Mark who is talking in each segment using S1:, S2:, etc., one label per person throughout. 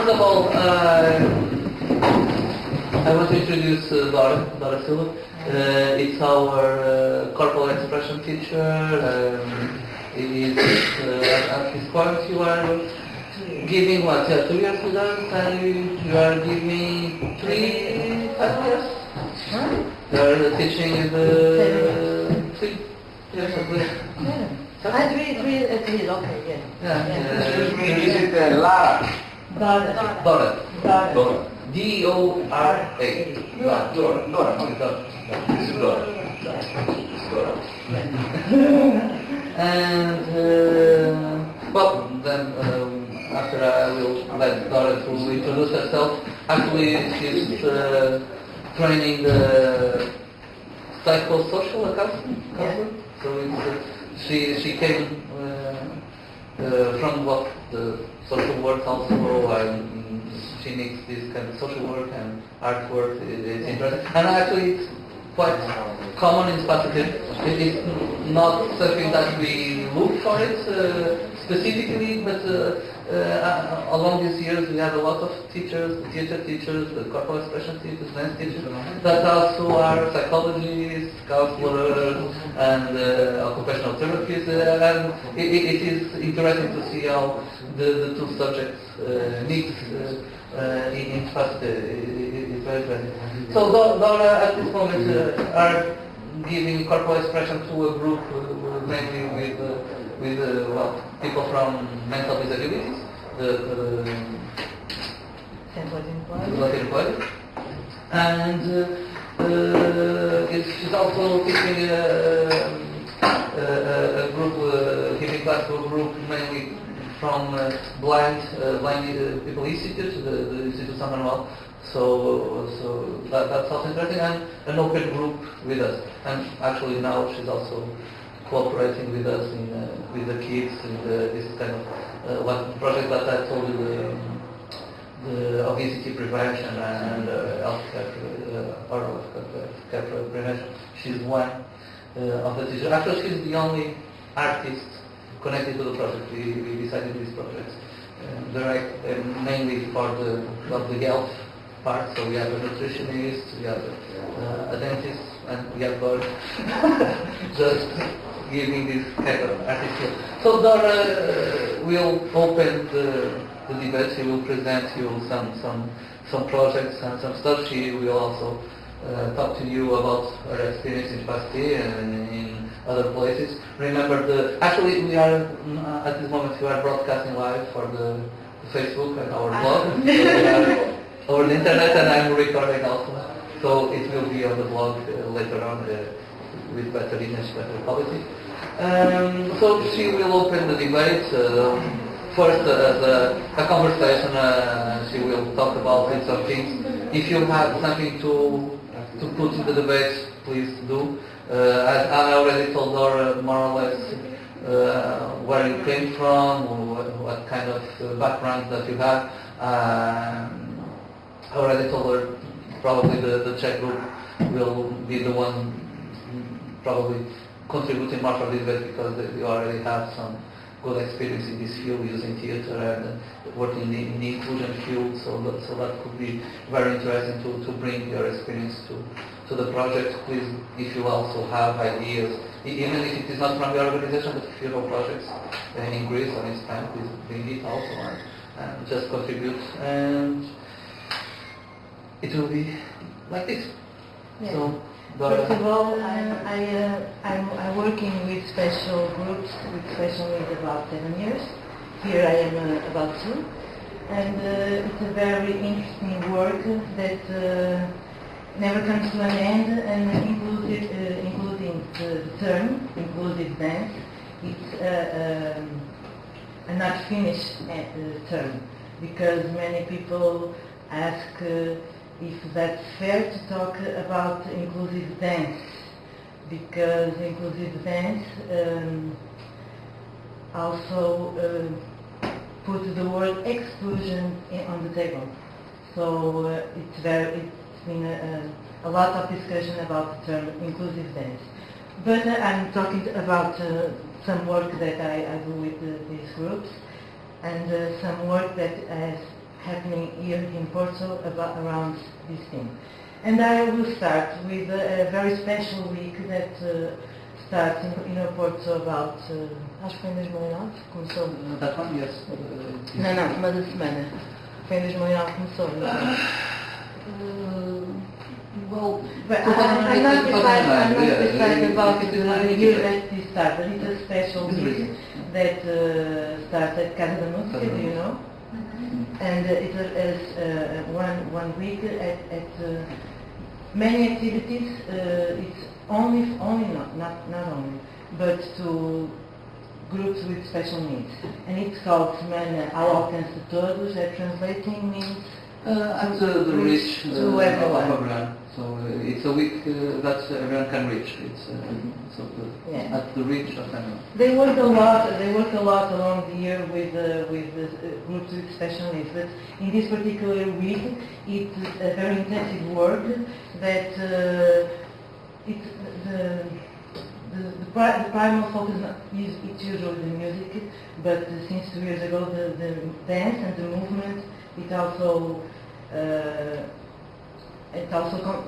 S1: first of all, I want to introduce Dora Silva. It's our corporal expression teacher. It is at this point you are giving what? 2 years with us, and you are giving 5 years. You are teaching the 3 years of the.
S2: Three, okay, yeah.
S3: Excuse me, is it Lara?
S1: Dora.
S3: Dora.
S1: D-O-R-A.
S3: Dora. This is Dora.
S1: And well, then after I will let Dora to introduce herself. Actually, she's training psychosocial counselor. So she came from what the social work also, and she makes this kind of social work and artwork. It's interesting, and actually it's quite common in Espaço. It's not something that we look for it specifically, but along these years we had a lot of teachers, theater teachers, corporal expression teachers, dance teachers that also are psychologists, counselors, and occupational therapists, and it is interesting to see how the two subjects mix in Espaço. It's very interesting. So Dora at this moment are giving corporal expression to a group mainly with people from mental disabilities, the employed, and she's also teaching a group, giving class to a group mainly from blind people institute, the Institute San Manuel. So that's also interesting, and an open group with us. And actually now she's also cooperating with us with the kids in this kind of like project that I told you, the obesity prevention and oral healthcare prevention. She's one of the teachers. Actually, she's the only artist connected to the project. We decided this project mainly for the health part. So we have a nutritionist, we have a dentist, and we have both just giving this kind of article. So Dora will open the debate. She will present you some projects and some stuff. She will also talk to you about her experience in Bastille and in other places. Remember, actually we are at this moment we are broadcasting live for the Facebook and our blog. So we are over the internet, and I'm recording also. So it will be on the blog later on with better image, better quality. So she will open the debate. First as a conversation, she will talk about some things. If you have something to put in the debate, please do. I already told her more or less where you came from, or what kind of background that you have. I already told her probably the Czech group will be the one probably contributing more for this debate because they already have some good experience in this field using theatre and working in the inclusion field, so that could be very interesting to bring your experience to the project. Please, if you also have ideas, even if it is not from your organization, but if you have projects in Greece or in Spain, please bring it also and just contribute, and it will be like this.
S2: Yeah.
S1: So,
S2: first of all, I'm working with special groups with special needs about 7 years. Here I am about 2, and it's a very interesting work that never comes to an end, and including the term inclusive dance. It's a not finished term, because many people ask if that's fair to talk about inclusive dance, because inclusive dance also put the word exclusion on the table. So it's been a lot of discussion about the term inclusive dance. But I'm talking about some work that I do with these groups, and some work that happening here in Porto around this thing. And I will start with a very special week that starts in Porto about, acho que foi em 2009, começou.
S1: That one, yes.
S2: Não, uma da semana. Foi em 2009 que começou, não é?
S1: Well,
S2: But I'm not decided about the year
S1: yeah.
S2: that this started. It's a special week that starts at Casa da Música, do you know? And it is one week at many activities. It's only not only, but to groups with special needs. And it's called Semana ao Alcance de Todos. That translating means
S1: at the reach
S2: to
S1: of
S2: everyone.
S1: everyone. So it's a week that everyone can reach. It's
S2: Yeah.
S1: at the reach of everyone.
S2: They work a lot. They work a lot along the year with groups with special needs. But in this particular week, it's a very intensive work that the primal focus is it's usually the music, but since 2 years ago the dance and the movement it also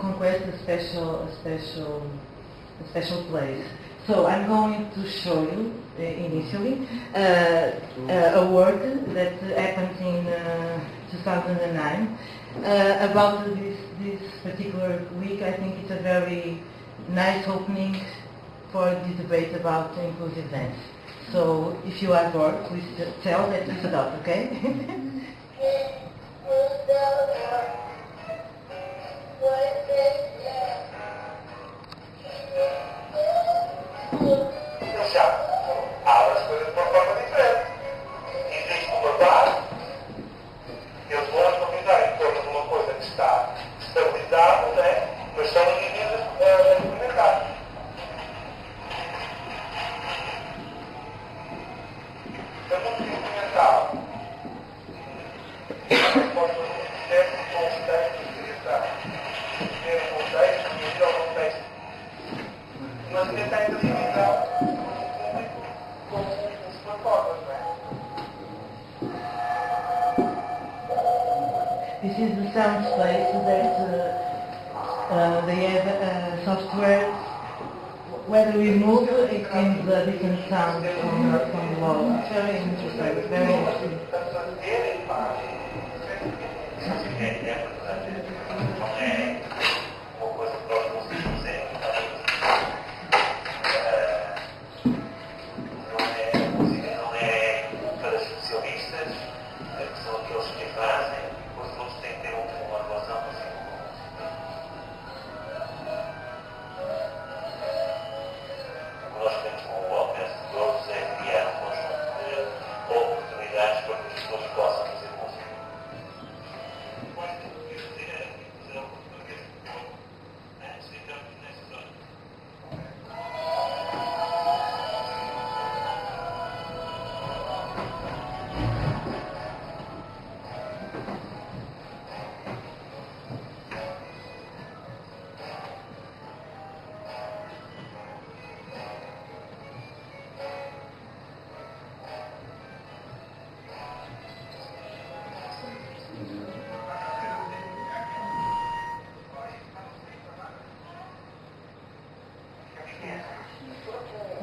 S2: conquests a special place. So I'm going to show you initially a work that happened in 2009 about this particular week. I think it's a very nice opening for this debate about inclusive dance. So if you are bored, please tell that you stop, okay?
S4: Há as coisas de uma forma diferente. Existe uma base, eles vão organizar em torno de uma coisa que está estabilizada, né? Mas são indivíduos a implementar. A música instrumental é uma resposta muito certa com o contexto de criação. Ter um contexto e ir ao contexto. Mas ainda tem a divisão com as plataformas, não é?
S2: This is the sound space that they have software. Whether we move, it brings a different sound from the wall. It's very interesting. Very interesting.
S4: Estamos a ter imagens. Não é uma coisa que nós conseguimos fazer. Não é para especialistas, que são aqueles que fazem, depois os outros têm que ter uma relação consigo. O que nós temos com o alcance de todos é criar um conjunto de oportunidades para que as pessoas possam fazer música. Depois temos que fazer a oportunidade antes de entrarmos nessa zona.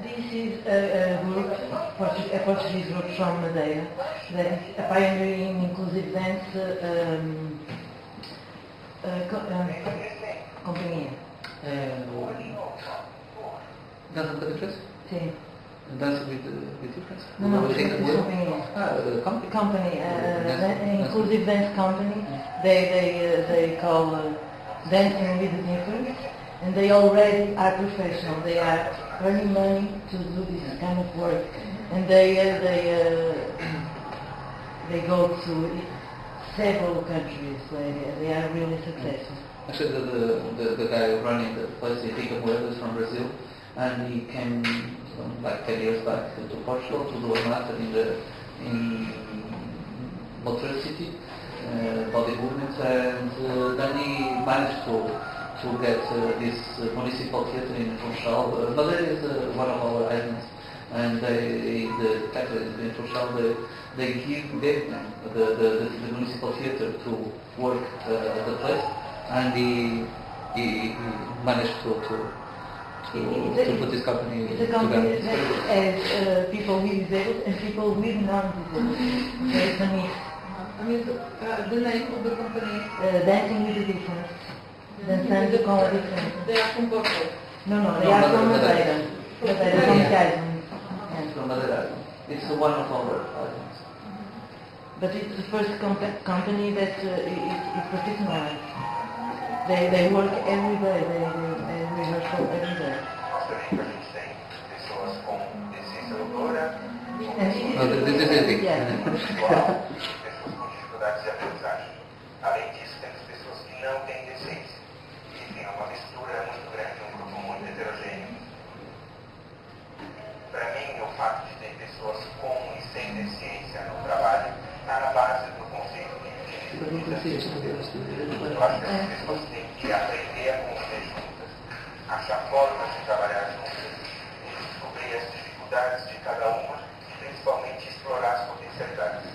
S2: This is a group, a Portuguese group from Madeira, that is a pioneer in inclusive dance companhia.
S1: Dance with the difference?
S2: Sim.
S1: Dance with difference?
S2: No,
S1: With
S2: this is
S1: the-
S2: companhia.
S1: Company.
S2: Company, an inclusive dance company. They call dancing with the difference, and they already are professional. They are earning money to do this kind of work, and they go to several countries. They are really successful.
S1: Actually, the guy running the place, Henrique Moedas from Brazil, and he came like 10 years back to Portugal to do a master in motor city, body movement, and then he managed to get this municipal theatre in Portugal. Madeira is one of our islands, and the theatre in Portugal they gave him the municipal theatre to work at the place, and he managed to put this company
S2: It's a company
S1: together.
S2: that has people with disabled and people with non-disabled. There is a mix.
S5: I mean, the name of the company,
S2: Dancing with the difference. Dançando com a diferença.
S5: they are from Porto.
S2: No, they are from Madeira. Madeira, from Gaisman.
S1: From Madeira. It's one of our items.
S2: But it's the first company that is professionalized. They work every day, they rehearsal every day.
S4: Nós também tem pessoas com deficiência motora,
S2: And
S1: This is it.
S2: yeah.
S4: pessoas com dificuldades de aprendizagem. Além disso, temos pessoas que não têm deficiência. Enfim, é uma mistura muito grande, um grupo muito heterogêneo. Para mim, o fato de ter pessoas com e sem deficiência no trabalho está na base do conceito de utilização. Eu acho que as pessoas têm que aprender a conviver juntas, achar formas de trabalhar juntas, descobrir as dificuldades de cada uma e principalmente explorar as potencialidades.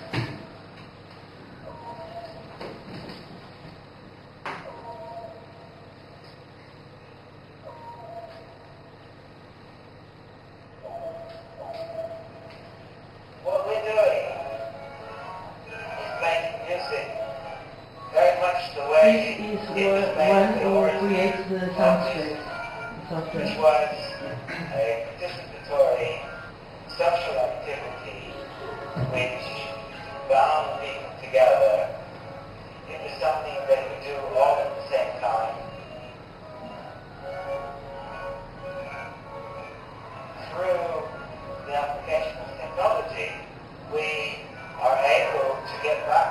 S4: What we're doing is making music very much the way
S2: He is
S4: it was made
S2: one
S4: the
S2: who
S4: origin
S2: creates the
S4: of
S2: soundtrack.
S4: music,
S2: Software.
S4: which was a participatory social activity which bound people together. It was something that we do all at the same time. Through the application of technology, we are able to get back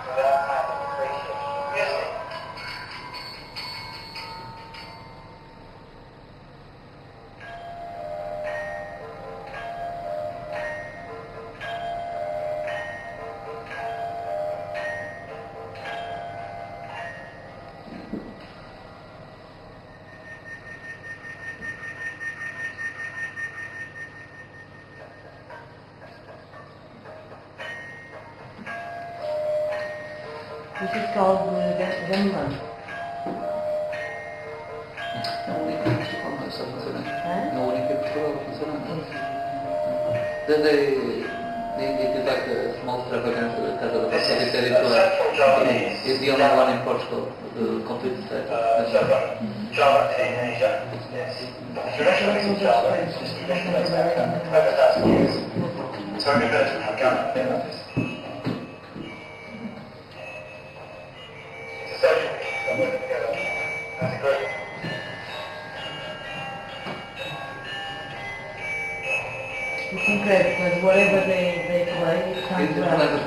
S4: to that kind of appreciation of music.
S2: This is called gamelan.
S1: É o único em Portugal, não está funcionando.
S2: Hã?
S1: É o único em Portugal funcionando. They did like a small extravaganza at the
S4: This
S1: Casa
S4: is
S1: de
S4: the central job
S1: It's the only one in Portugal, the complete set.
S4: Java in Asia. Yes. The traditional Java is just over 1,000 years. It's very good to have Ghana in this. It's a social meeting that work together as a group.
S2: It's incredible because whatever they play, it sounds
S1: It's
S2: well.
S1: like a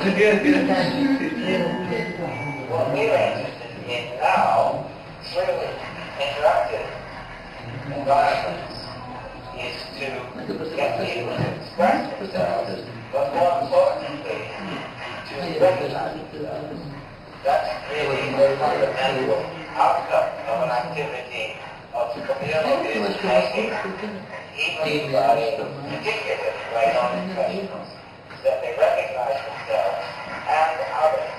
S4: What we're interested in now is really interactive environments is to get people to express themselves, but more importantly, to recognize themselves. That's really the fundamental outcome of an activity of communities making, even by particularly by non-professionals, that they recognize themselves and others.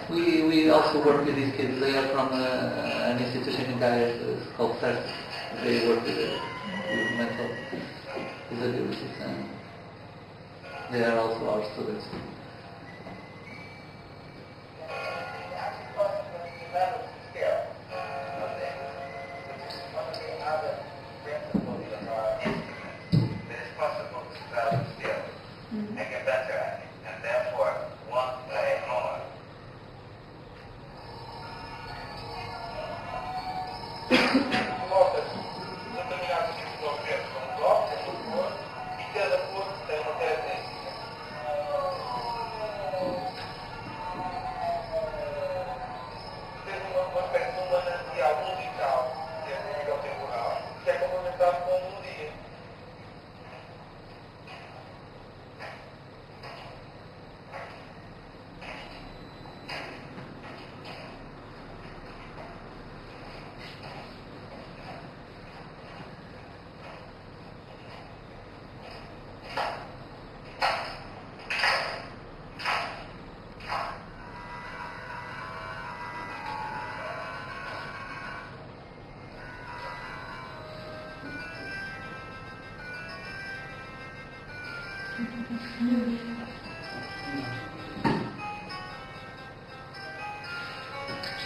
S1: We also work with these kids. They are from an institution in Gaia called CERT. They work with mental disabilities, and they are also our students.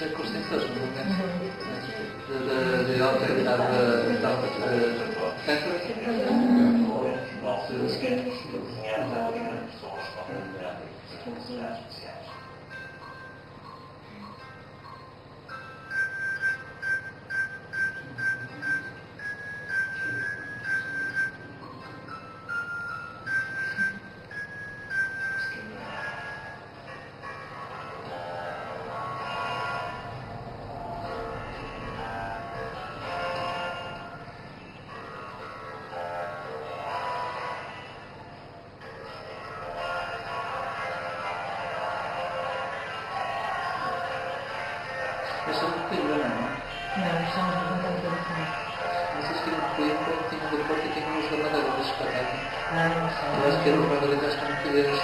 S1: the course in social movement. The author have centers. Esta é muito pequena, não é?
S2: Não, estamos a contar a televisão.
S1: Vocês tinham que ir para tinha de Porto e tinham os da Madeira do espetáculo.
S2: Ah, não sei.
S1: Eu acho que era o Madeira está muito
S2: Mas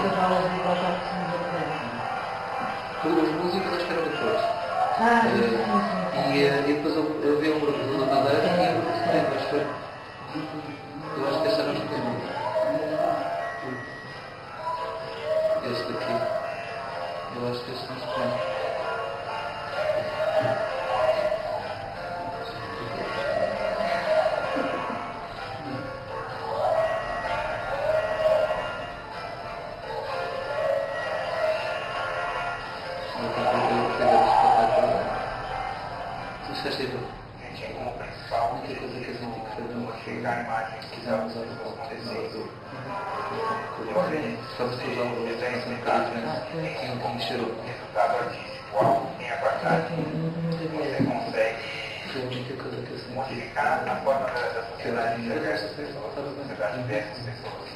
S2: tu falas de igualdade de São
S1: Os músicos acho que eram depois.
S2: Ah, sim, sim,
S1: E depois eu vi um grupo da Madeira e um grupo de Madeira, acho que foi. Eu acho que este era o primeiro. Este daqui. Eu acho que este não se põe.
S4: Resultado artístico, algo que tem a passagem. Você consegue modificar a forma da sociedade de enxergar essas pessoas, da sociedade de ver essas pessoas.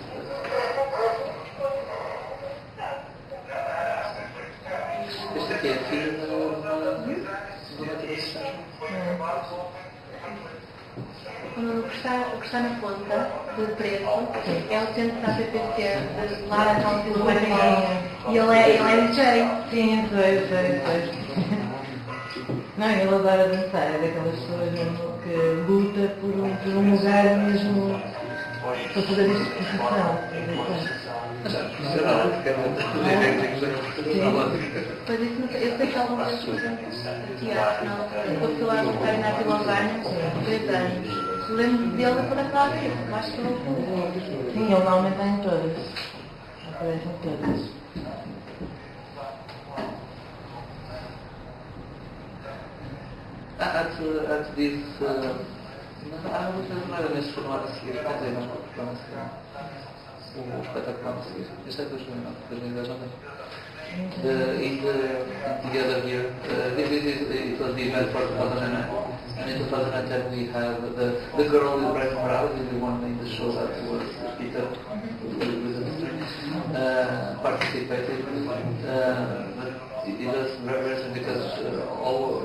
S1: Este aqui é filho do motivista.
S5: O que está na ponta de preto é o centro da PPC, de lá da Calcio do Guarani. E ele é DJ.
S2: sim, sei. Não, ele adora dançar, é daquelas pessoas mesmo que luta por um lugar mesmo para fazer esta exposição.
S5: Pois isso, eu sei que algumas pessoas teatro, não, eu fui lá voltar na Filogarna, 3 anos. Lembro dele por aquela vez, acho que ele
S2: Sim, ele normalmente está em todas. Aparece em todas.
S1: Antes disso, não era neste formato a seguir, quer dizer, não era o programa a seguir. O espetáculo a seguir. Este é 2010, não é? In the other year, it was the event for 2009. And in 2010 we have the girl with Bright Morales, the one in the show that was Peter, participated. But it was very interesting because all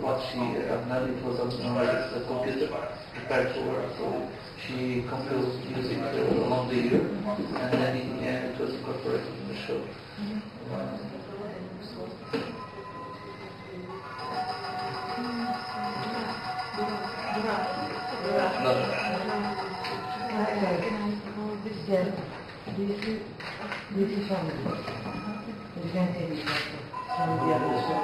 S1: what she had done, it was on a computer prepared for her. So she composed music along the year, and then in the end it was incorporated in the show.
S2: This is from the book. You can see this from the other show.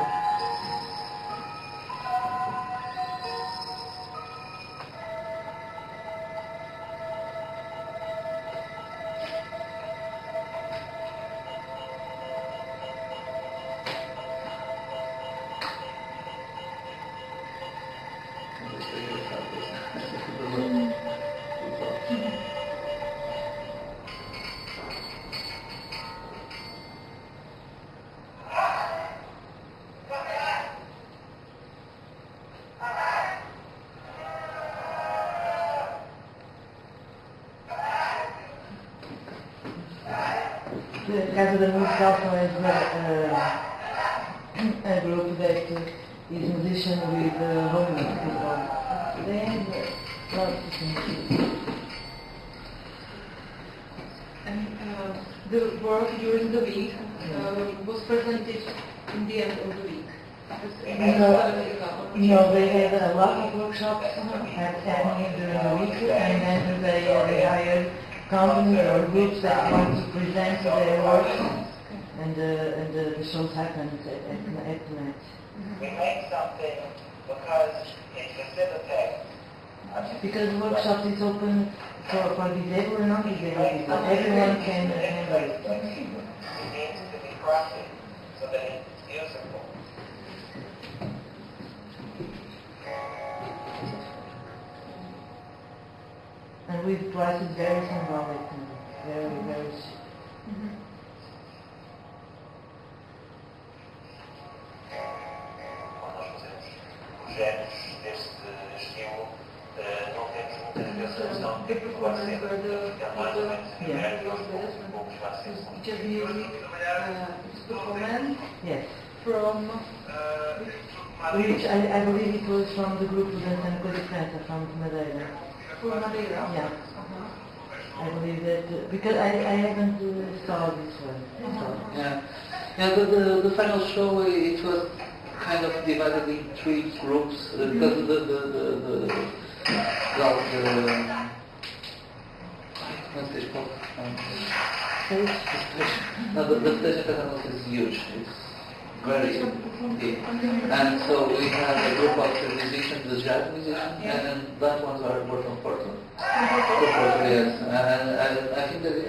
S2: The Casa da Música also has a group that is musician with homeless people. They have lots of things.
S5: And the work during the week was presented in the end of the week.
S2: No, they had a lot of workshops happening during the week, and then they hired companies or groups that want to present their work, and the shows happen at night.
S4: We make something because it facilitates.
S2: Because the workshop is open for disabled and non-disabled people. Everyone can handle it.
S4: It needs to be crafted so that it's usable.
S2: And with prices very symbolic and very, very cheap.
S4: Quando nós fazemos projetos deste estilo, não temos muitas vezes a questão de que vai ser mais ou menos aberto aos poucos vai ser.
S5: Just music, it's performance
S2: Yes.
S5: from
S2: Which I believe it was from the group Dançando com a Diferença from Madeira.
S5: Madeira.
S2: Yeah. I believe that, because I haven't saw this one. So.
S1: Yeah, yeah. The final show, it was kind of divided in three groups because what's this called? The stage catalog is huge. It's very big, and so we have a group of musicians, the jazz musicians, and that ones are from Porto. Porto, yes. And I think that the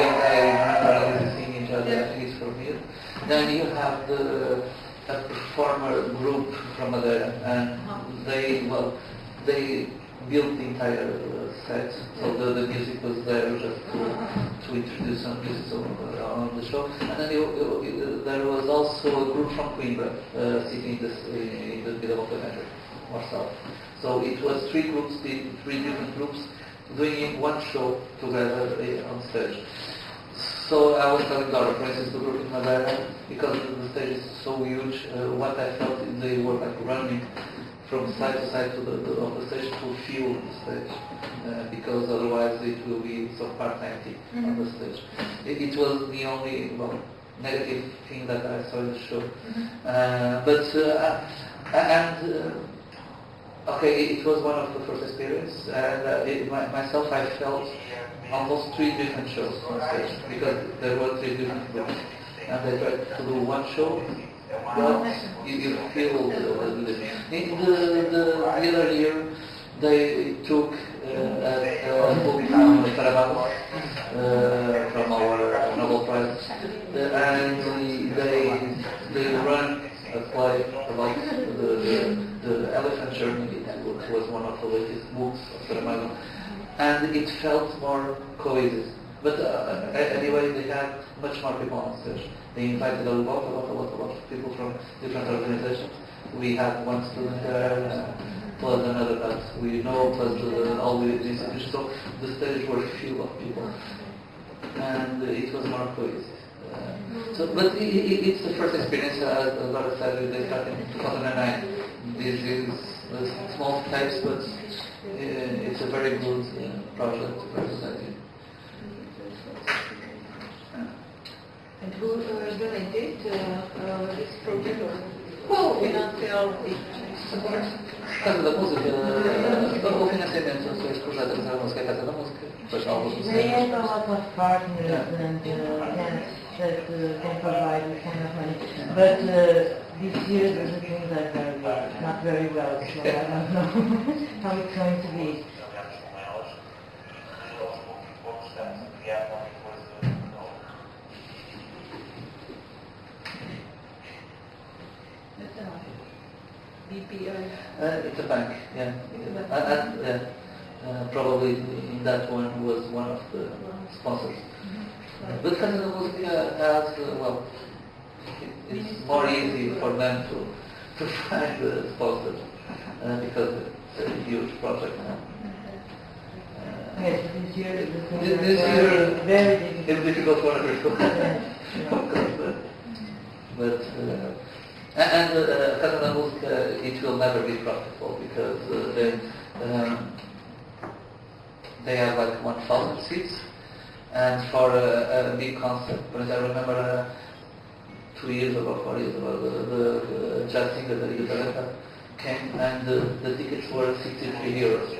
S1: young guy is singing jazz. I think it's from here. Then you have a performer group from Madeira, and they built the entire set, so the music was there just to introduce some music on the show. And then there was also a group from Coimbra sitting in the middle of the night, or south. So it was three groups, three different groups, doing one show together on stage. So I was telling Dora, for instance, the group in Madeira, because the stage is so huge, what I felt is they were like running from side to side of the stage to fill the stage, because otherwise it will be so part empty on the stage. It was the only negative thing that I saw in the show. Okay, it was one of the first experiences, and myself I felt almost three different shows on stage, because there were three different groups, and they tried to do one show. Well, you feel the other year they took a book from Caravaggio, from our Nobel Prize, and they run a play about the elephant journey. It was one of the latest books of Saramago, and it felt more cohesive. But anyway, they had much more people on stage. They invited a lot of people from different organizations. We had one student there, plus another that we know, plus all the institutions. So the stage was full of people, and it was more cohesive. But it's the first experience. As Laura said, they started in 2009. This is small steps, but it's a very good project, very exciting.
S5: And who donated this project or financial support?
S1: Casa da Música, o financiamento desse projeto da música é a Casa da Música. Depois alguns
S2: They have a lot of partners and that can provide this kind of money. But this year the things are not very well, so I don't know how it's going to be.
S1: It's a bank, yeah. Probably in that one was one of the sponsors. But Casa da Música has, it's more easy for them to find the sponsors because it's a huge project now.
S2: Yes, this year
S1: This year
S2: very difficult.
S1: it's difficult for everyone, of course, but Casa da Música, it will never be profitable because they have like 1,000 seats, and for a big concert. But I remember 4 years ago, the jazz singer, the guitarista, came, and the tickets were 63 euros.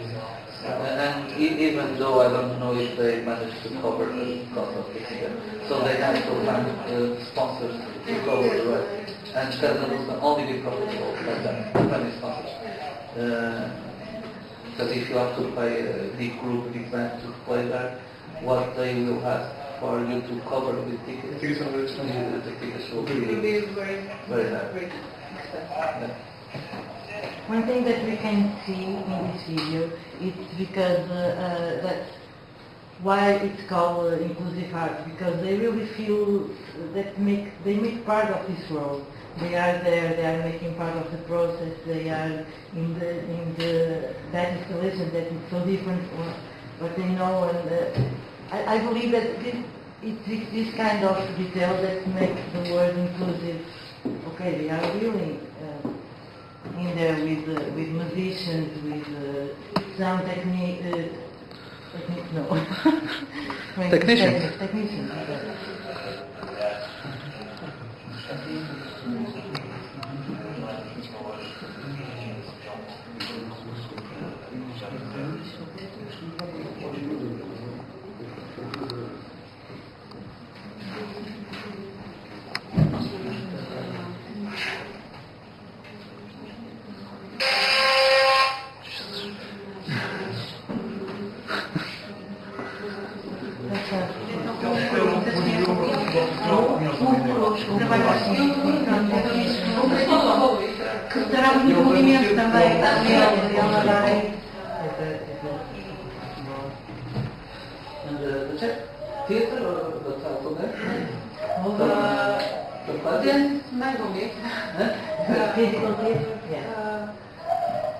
S1: And even though I don't know if they managed to cover the cost of the ticket, so they have to find sponsors to cover the rest. And Casino can only be profitable like that, many sponsors. Because if you have to pay a big group, big band to play there, what they will ask for you to cover with tickets, the tickets will
S5: It will
S1: be
S5: be very,
S1: very high.
S5: very expensive.
S1: Yeah.
S2: One thing that we can see in this video is because that why it's called inclusive art, because they really feel that they make part of this world. They are there, they are making part of the process, they are in that installation that is so different from what they know, and I believe that it's this kind of detail that makes the word inclusive. Okay, they are really in there with musicians, with sound technicians. Technicians.
S5: Que terá muito movimento também, ele andar aí.
S1: And the Czech theater or the also there?
S5: Dentro mais ou menos.
S2: Physical theater? Yeah.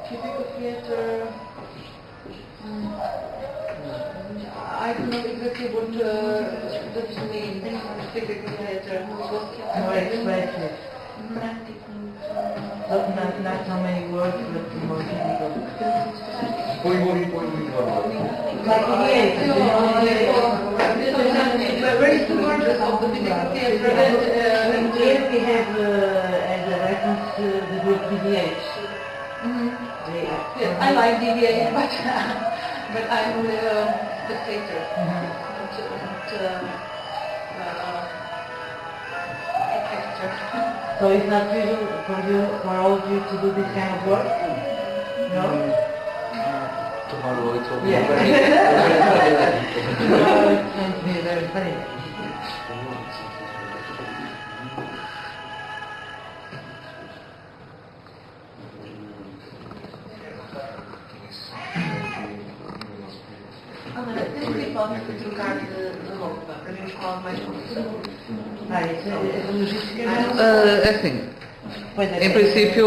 S5: Physical theater. I don't know exactly what does it mean. Physical theater.
S2: More expressive. Not so many words, but more physical. Like
S5: Where is the word of the physical theater?
S2: here we have as a reference the group DVH.
S5: Yes, I like DVA, but I'm a spectator. Actor.
S2: So it's not usual for all of you to do this kind of work? No?
S1: Tomorrow it will be
S2: Yeah.
S1: very
S2: Tomorrow it's going to be very funny.
S5: Ana, temos hipótese de trocar de roupa para vermos qual é mais confortável.
S2: Isso é logística.
S1: É assim, em princípio,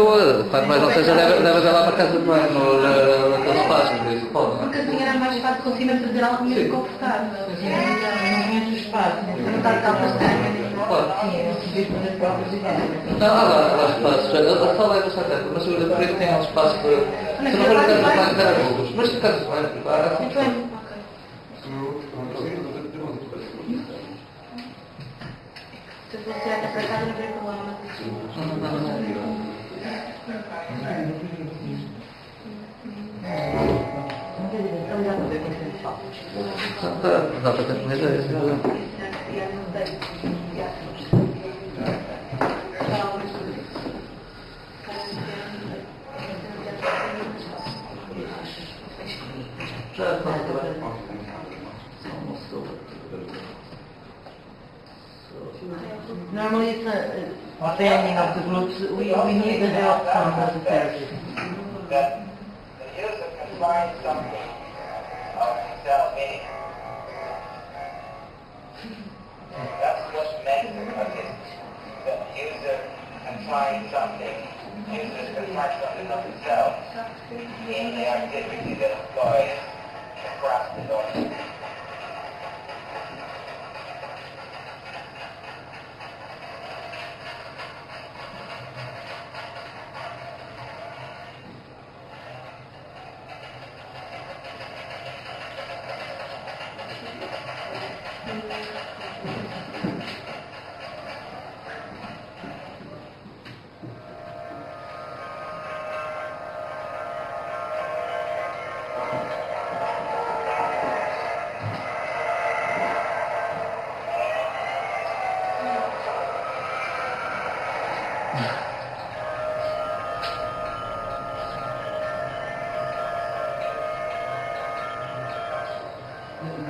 S1: quanto mais não seja, deve haver lá para casa de banho, naquele espaço, por isso pode, não
S5: Porque
S1: é?
S5: assim era mais fácil conseguir fazer algo menos confortável.
S2: Não conheço o espaço.
S5: Não está de calças estranhas.
S1: Claro.
S2: Sim, eu consegui fazer próprias ideias.
S1: Não, há lá espaços. A sala é bastante ampla, mas eu creio que tem um espaço para... Se não for casa de banho, para adultos. Mas de casa de banho, prepara.
S5: Muito bem. Se eu fosse até para casa, não teria problema.
S2: Não quer dizer, então já não ver com esse espaço.
S1: Dá para ter uma ideia. Já está bem.
S2: Normally it's a banding of the groups. We need the help from the therapist.
S4: That the user can find something of himself in it. That's what makes it artistic. The user can find something, users can find something of himself in the activity that employs the crafted object.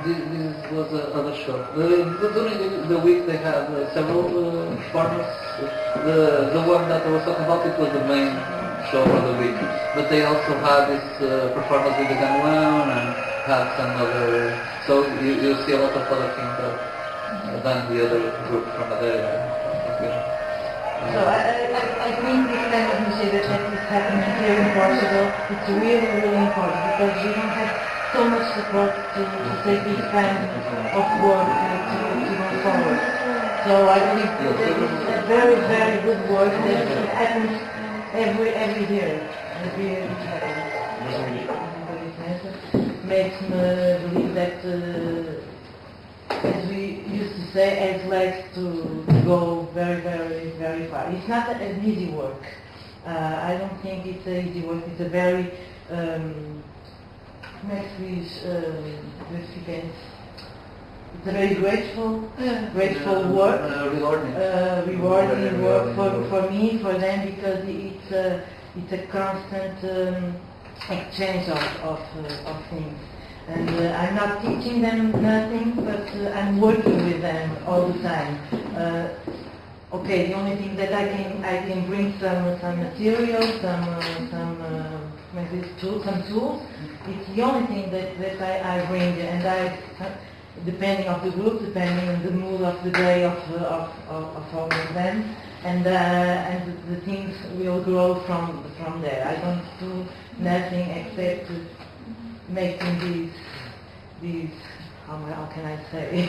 S1: This was another show. During the week they had several performers. The one that I was talking about, it was the main show for the week. But they also had this performance with the Ganuan and had some other... So you see a lot of other things than the other group from Madeira.
S2: So I think this kind of initiative that is happening here in Portugal, it's really, really important because we don't have so much support to take this kind of work to move forward. So I believe that it's a very, very good work that happens every year. Every year it happens. Makes me believe that, as we used to say, has legs to go very, very, very far. It's not an easy work. I don't think it's an easy work. It's a very it's a very grateful work, rewarding work for me, for them, because it's a constant exchange of things. And I'm not teaching them nothing, but I'm working with them all the time. Okay, the only thing that I can bring some material, some tools. It's the only thing that I bring, and depending on the group, depending on the mood of the day of all of them, and the things will grow from there. I don't do nothing except making these how can I say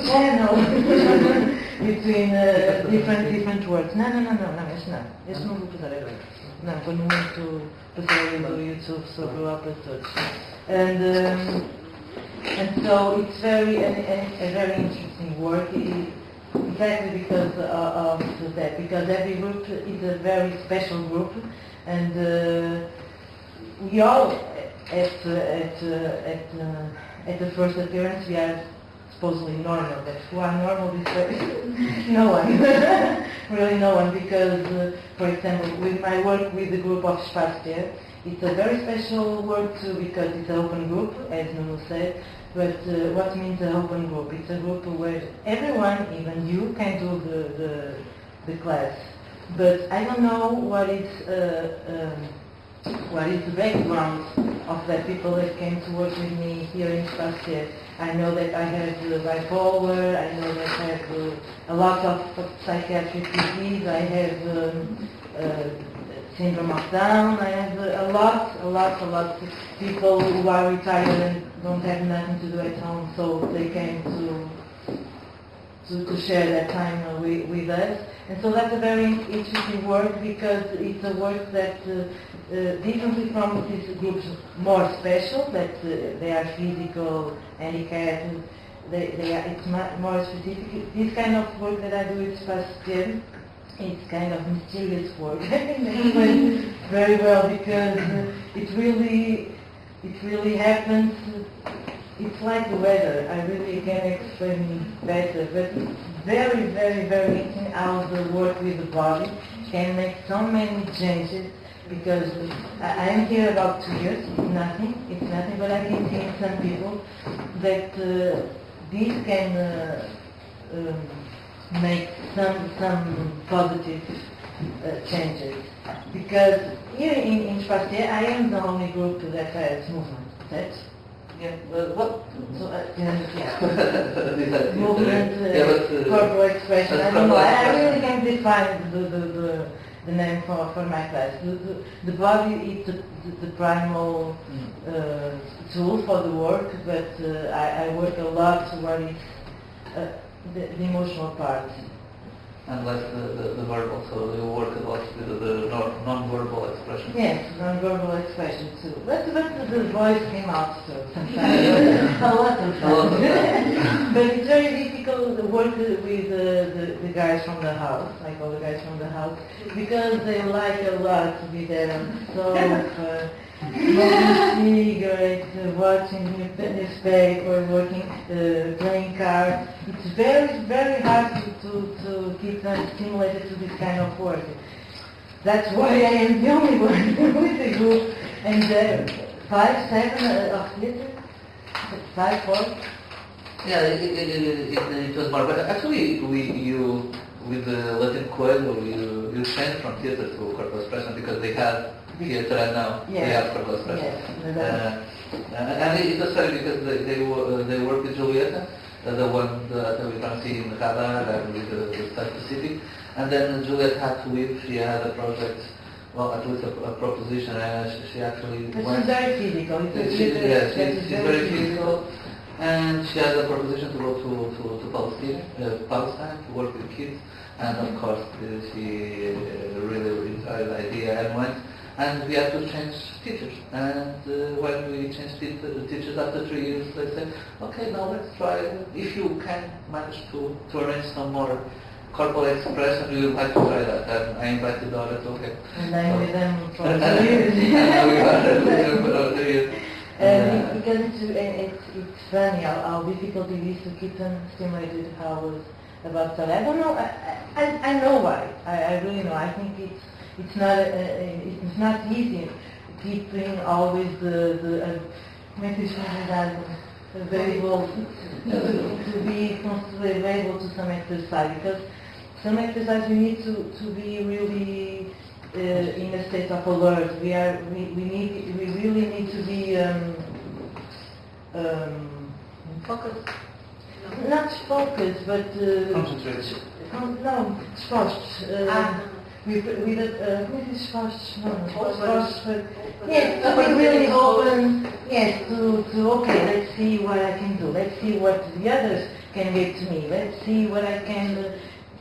S2: channel between different words. Não, este não vou passar agora. Não, quando muito passar do YouTube sobre o Opera todos. And so it's a very interesting work, exactly because of that, because every group is a very special group, and we all at the first appearance we are supposedly normal, but who are normal this way? No one, really no one, because for example with my work with the group of Espaço, it's a very special work too, because it's an open group, as Nuno said. But what means an open group? It's a group where everyone, even you, can do the class. But I don't know what is the background of the people that came to work with me here in Espaço. I know that I have bipolar, I know that I have a lot of psychiatric disease, I have syndrome of Down, I have a lot of people who are retired and don't have nothing to do at home, so they came to share that time with us. And so that's a very interesting work, because it's a work that, differently from these groups more special, that they are physical, handicapped, it's more specific. This kind of work that I do with Espaço, it's kind of mysterious work. I can explain very well, because it really happens. It's like the weather. I really can explain better, but it's very, very, very interesting how the work with the body can make so many changes. Because I am here about 2 years. It's nothing, but I can see in some people that this can make some positive changes. Because here in Espaço, I am the only group that has movement. That's movement, corporal expression. I don't know. I really can't define the name for my class. The body is the primal tool for the work, but I work a lot towards the emotional part.
S1: And less the verbal, so you work a lot with the non-verbal expression.
S2: Yes, non-verbal expression too. But the voice came out too sometimes. A lot of times. But it's very difficult to work with the guys from the house, I call the guys from the house, because they like a lot to be there on the sofa, smoking cigarettes, watching newspaper, working, playing cards. It's very, very hard to keep them stimulated to this kind of work. That's why I am the only one with the group. And 5, 7 of theater, 5, 4.
S1: Yeah, it was more. But actually, with the Latin Coelho, you changed from theater to corporal expression because they had theater and now they have corporal expression.
S2: Yes.
S1: And it was funny because they work with Julieta, the one that we can see in Radar and with the State Pacific. And then Juliet had to leave. She had a project, well, at least a proposition, and she actually
S2: But
S1: went.
S2: she's very physical.
S1: She's very physical. And she had a proposition to go to Palestine to work with kids, and of course she really enjoyed the idea and went. And we had to change teachers. And when we changed teachers after 3 years, they said, okay, now let's try. If you can manage to arrange some more corporal expression, we would like to try that. And I invited Dora to okay.
S2: And I'm with them for 2 years.
S1: And we were for 2 years.
S2: Because it's funny how difficult it is to keep them stimulated how about study. I don't know. I know why. I really know. I think it's not easy keeping always the available to be constantly available to some exercise, because some exercise you need to be really in a state of alert. We really need to be
S5: Focus.
S2: not focused, but
S3: Concentrate.
S2: no, exposed. With exposed. Yes, to be really open. Yes, to okay. Let's see what I can do. Let's see what the others can give to me. Let's see what I can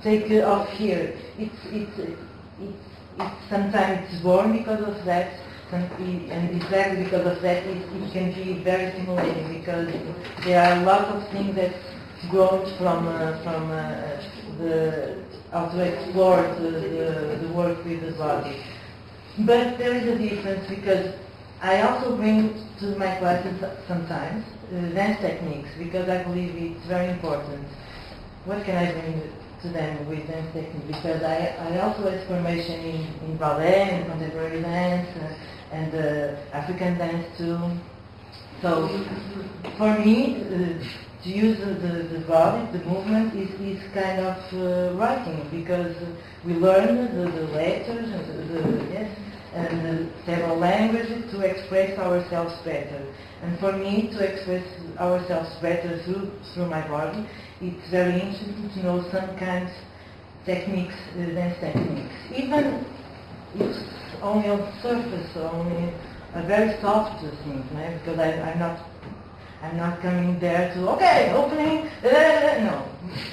S2: take off here. It's sometimes it's born because of that, and exactly because of that it can be very stimulating, because there are a lot of things that grow from the how to explore the work with the body. But there is a difference, because I also bring to my classes sometimes dance techniques, because I believe it's very important. What can I bring to them with dance technique? Because I also have formation in ballet and contemporary dance and African dance too. So for me, to use the body, the movement is kind of writing, because we learn the letters and several languages to express ourselves better. And for me, to express ourselves better through my body, it's very interesting to know some kinds of techniques, dance techniques. Even if it's only on the surface, only a very soft thing, right? Because I'm not coming there to, okay, opening, no.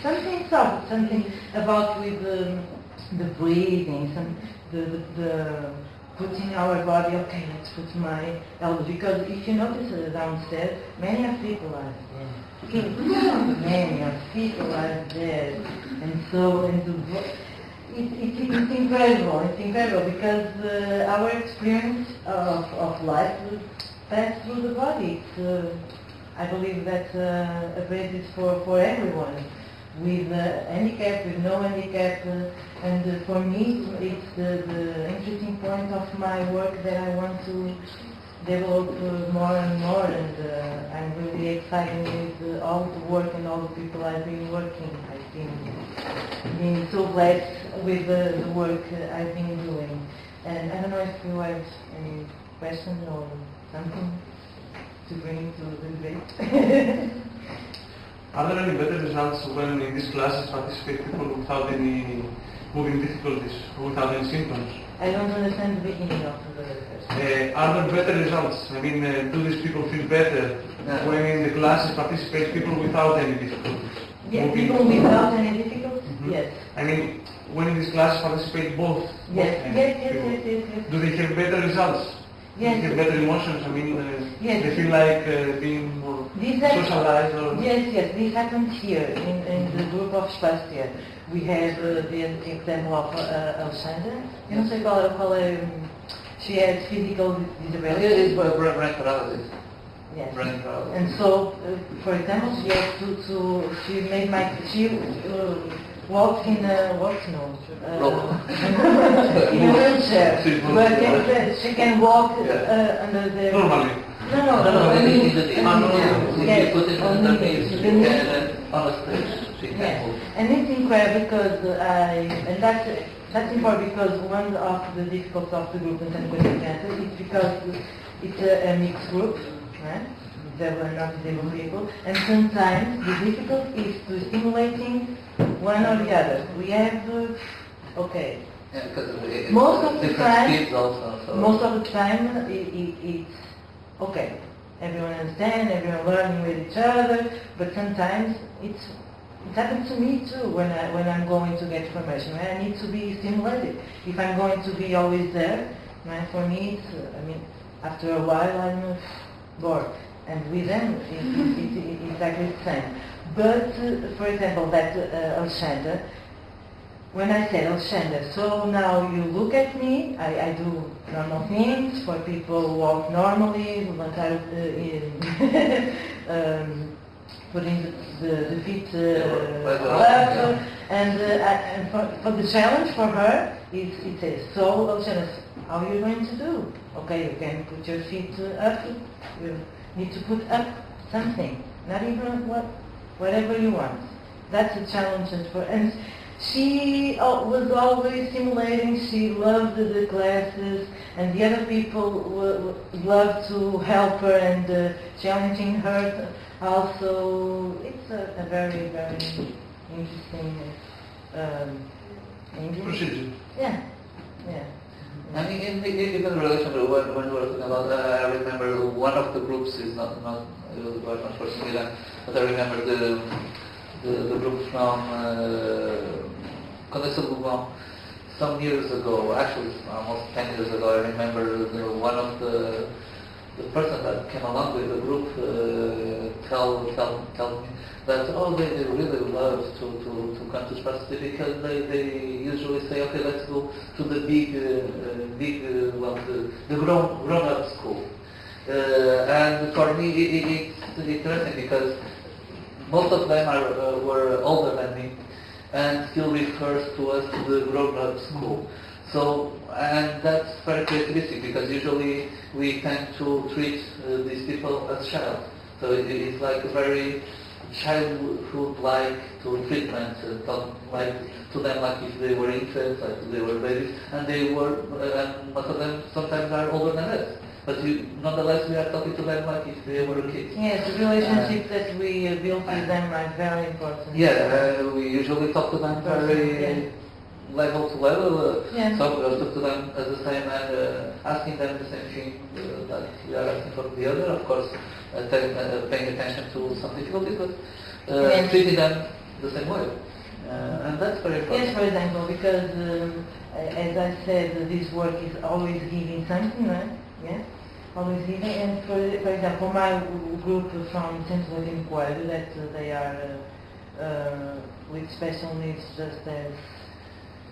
S2: Something soft, something about with the breathing, the putting our body, okay, let's put my elbow, because if you notice downstairs, many of people are dead. Many of people are dead. And so, it's incredible, because our experience of life will pass through the body. I believe that's a basis for everyone, with handicap, with no handicap, and for me it's the interesting point of my work that I want to develop more and more, and I'm really excited with all the work and all the people I've been working. I've been so blessed with the work I've been doing. And I don't know if you have any questions or something to bring to the debate.
S6: Are there any better results when in these classes participate people without any moving difficulties, or without any symptoms?
S2: I don't understand the beginning of the question.
S6: Are there better results? I mean, do these people feel better when in the classes participate people without any difficulties?
S2: Yes, people without any difficulties?
S6: Mm-hmm.
S2: Yes.
S6: I mean, when in these classes participate both?
S2: Yes,
S6: people.
S2: yes.
S6: Do they have better results?
S2: Yes.
S6: Do they have better emotions? I mean,
S2: Yes.
S6: they feel like being more socialized? Or...
S2: Yes, this happens here in the group of Espaço. We have the example of Alexandra. Eu não sei qual é she has physical
S1: It
S2: disability.
S1: is brain paralysis.
S2: Yes.
S1: Brain paralysis.
S2: And so, for example, she has she made she walks in a, in a wheelchair, but she can walk under the...
S6: Normally.
S2: No,
S1: In the
S2: yes,
S1: put it on the knees, she can, on a stage, she can
S2: yes.
S1: move.
S2: And it's incredible because that's important because one of the difficulties of the group in San Center is because it's a mixed group, right? There were not disabled people, and sometimes the difficulty is to stimulating one or the other. We have, okay.
S1: Yeah, because it's
S2: Most of the
S1: different
S2: time,
S1: speeds also. So.
S2: most of the time, it's okay. Everyone understands, everyone learning with each other, but sometimes it happens to me too when I'm going to get information. Right? I need to be stimulated. If I'm going to be always there, right? For me, after a while I'm bored. And with them, it's exactly the same. But, for example, that Alexander, when I said, Alexander, so now you look at me, I do normal things for people who walk normally, putting the feet up, and for the challenge for her, it says, so Alexander, how are you going to do? Okay, you can put your feet up, you need to put up something, not even whatever you want. That's a challenge for, and she was always stimulating. She loved the classes, and the other people loved to help her and challenging her. Also, it's a very, very interesting
S6: Procedure.
S2: Yeah.
S1: I mean, even in relation to when we were talking about, I remember one of the groups is not personally done, but I remember the group from Condessa Bourbon some years ago, actually almost 10 years ago. I remember one of the person that came along with the group tell me that they really love to come to Espaço because they usually say, okay, let's go to the the grown up school. And for me it's interesting because most of them were older than me and still refers to us to the grown up school. So, and that's very characteristic because usually we tend to treat these people as child. So it's like a very childhood-like treatment, talk like to them like if they were infants, like if they were babies, and they were, and most of them sometimes are older than us. But nonetheless, we are talking to them like if they were kids.
S2: Yes, the relationship that we build with them are very important.
S1: Yeah, we usually talk to them very level to level. So we talk to them as the same and asking them the same thing that we are asking for the other. Of course, paying attention to some difficulties, but treating them the same way. And that's very important.
S2: Yes, for example, because as I said, this work is always giving something, right? Yes, always giving. And for example, my group from Centro Latino Coelho, that they are with special needs, just as.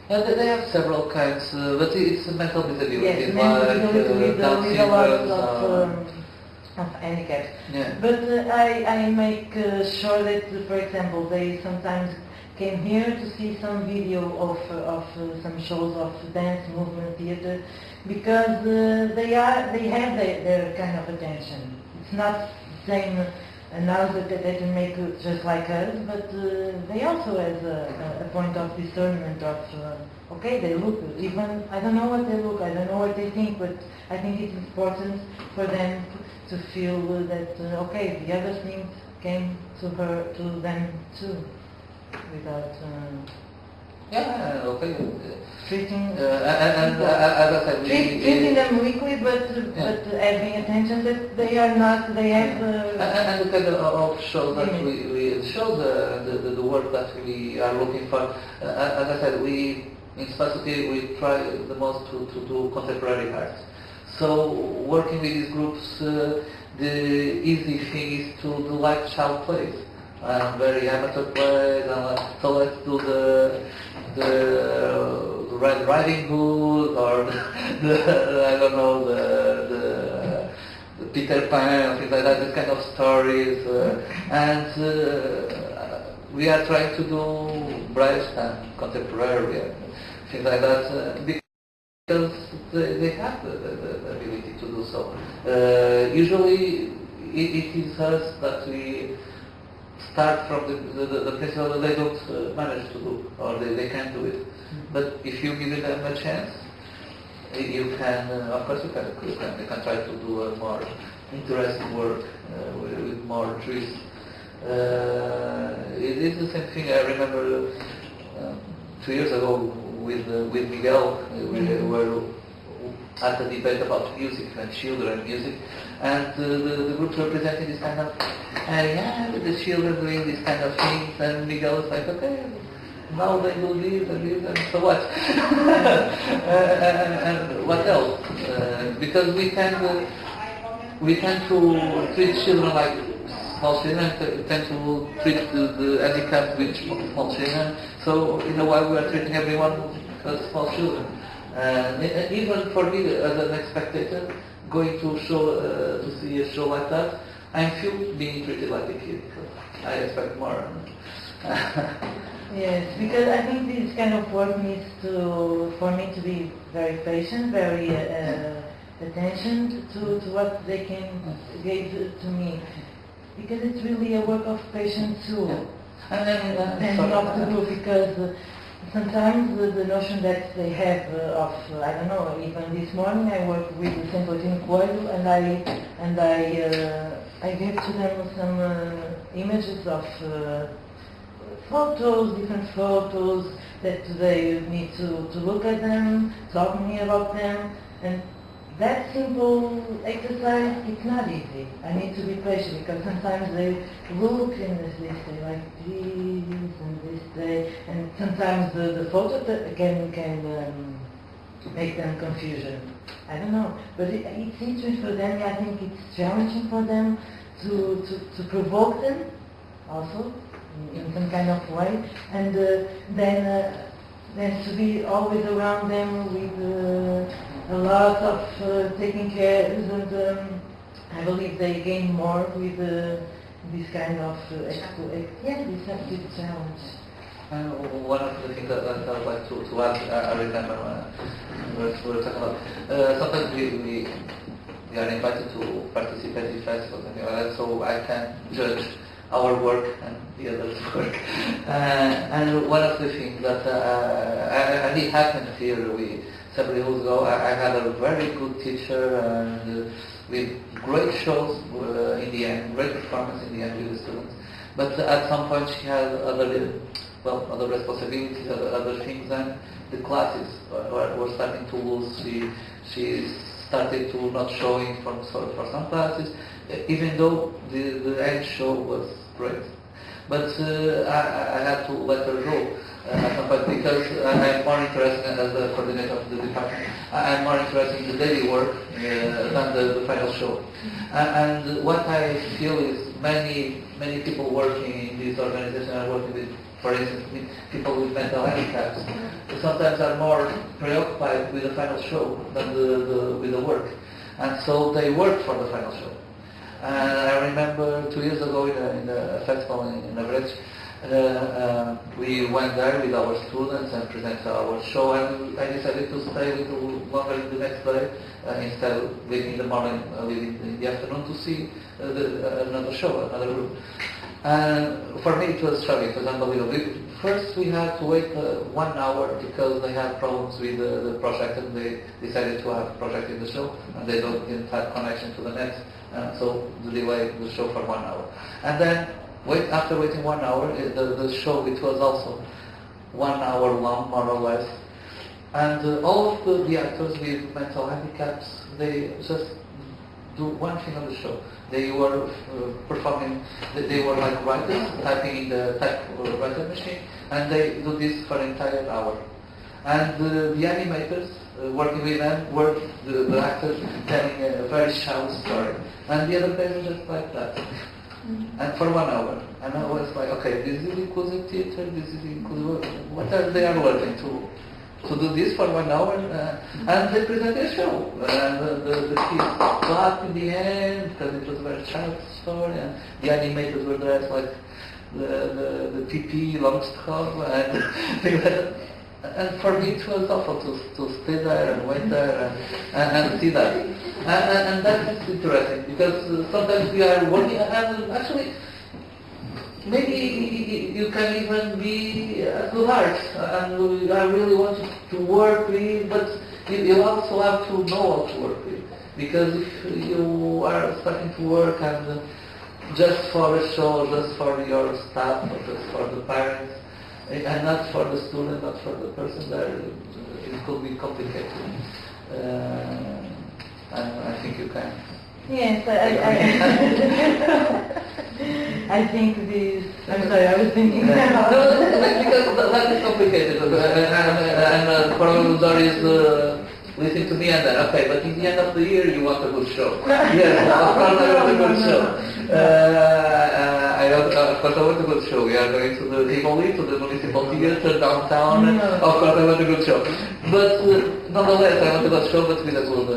S1: They have several kinds, but it's a mental disability.
S2: Yes, mental disability with a lot of handicaps.
S1: Yeah.
S2: But I make sure that, for example, they sometimes came here to see some video of some shows of dance, movement, theater, because they have their kind of attention. It's not the same analysis that they can make just like us, but they also have a point of discernment of, okay, they look, even, I don't know what they look, I don't know what they think, but I think it's important for them to feel that, okay, the other things came to them too, without
S1: okay.
S2: treating
S1: And as I said,
S2: treating them weakly, but having attention that they are not, they have...
S1: and the kind of show that we show the work that we are looking for. As I said, we in Espaço we try the most to do contemporary art. So working with these groups, the easy thing is to do like child plays. Very amateur plays, so let's do the Red Riding Hood, Good or I don't know, the Peter Pan, things like that, this kind of stories, and we are trying to do Brecht and contemporary and things like that because they have the ability to do so. Usually it is us that we start from the principle that they don't manage to do, or they can't do it. But if you give them a chance, you can, of course, you can try to do a more interesting work with more twist. It is the same thing. I remember 2 years ago with Miguel, we were at a debate about music and children music, and the groups were presenting this kind of, yeah, with the children doing this kind of things, and Miguel was like, okay, now they do this and this, and so what? And what else? Because we tend to treat children like small children, tend to treat the handicapped with small children, so in a way we are treating everyone as small children. Even for me as an spectator, going to to see a show like that, I feel being treated like a kid because I expect more.
S2: Yes, because I think this kind of work needs for me to be very patient, very attention to what they can give to me, because it's really a work of patience too, and not to do, because sometimes the notion that they have of, I don't know, even this morning I worked with the St. Coelho, and I gave to them some images of photos, different photos, that they need to look at them, talk to me about them, and that simple exercise, it's not easy. I need to be patient because sometimes they look and they say like this and this day, and sometimes the photo can make them confusion. I don't know, but it's interesting for them. I think it's challenging for them to provoke them also in some kind of way, and then to be always around them with a lot of taking care, and I believe they gain more with this kind of this active challenge.
S1: One of the things that I would like to add, I remember when we were talking about, sometimes we are invited to participate in festivals and things like that, so I can judge our work and the others' work. And one of the things that and it happened here several years ago, I had a very good teacher and with great shows in the end, great performance in the end with the students. But at some point she had other responsibilities, other things, and the classes were starting to lose. She started to not showing for some classes, even though the end show was great. But I had to let her go at some point because I'm more interested, as the coordinator of the department, I'm more interested in the daily work than the final show. And what I feel is many people working in this organization are working with, for instance, people with mental handicaps, sometimes are more preoccupied with the final show than with the work. And so they work for the final show. And I remember 2 years ago in a festival in Everett, we went there with our students and presented our show, and I decided to stay a little longer the next day instead of leaving in the morning, leaving in the afternoon to see another show, another group. And for me it was shocking, it was unbelievable. First we had to wait 1 hour because they had problems with the projector, and they decided to have project in the show, and they didn't have connection to the net, so they delayed the show for 1 hour. And then after waiting 1 hour, the show, it was also 1 hour long, more or less. And all of the actors with mental handicaps, they just do one thing on the show. They were performing, they were like writers, typing in the typewriter machine, and they do this for an entire hour. And the animators working with them were the actors telling a very shallow story. And the other guys were just like that. And for 1 hour. And I was like, okay, this is inclusive theater, this is inclusive, what are they are learning to to do this for 1 hour, and they presented a show. The kids clapped in the end because it was a very child story, and the animators were dressed like the PP Longstraw, and things like that. And for me it was awful to stay there and wait there and see that. And that's interesting because sometimes we are working, and actually maybe you can even be a good heart, and I really want to work with, but you also have to know how to work with. Because if you are starting to work and just for a show, just for your staff, or just for the parents, and not for the student, not for the person there, it could be complicated. I think you can.
S2: Yes, I think this. I'm sorry, I was thinking.
S1: No, because that is complicated, and probably there is listening to me and then, okay, but in the end of the year you want a good show. Yes, of course I want a good show. Of course I want a good show. We are going to the Tivoli, to the municipal theatre downtown. Of course I want a good show. But nonetheless, I want a good show, but with a good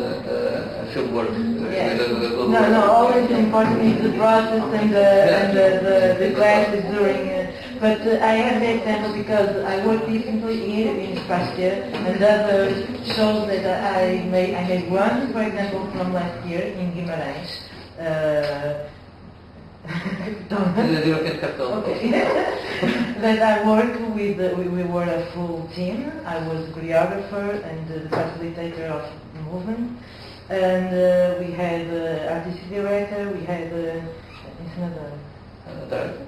S1: field work.
S2: Yes. No, always important is the process and the classes during. But I have the example because I work differently here in Espaço and other shows that I made one, for example, from last year in Guimarães.
S1: The European capital.
S2: Okay. That I work with, we were a full team. I was the choreographer and the facilitator of the movement. And we had artistic director, we had
S1: Director?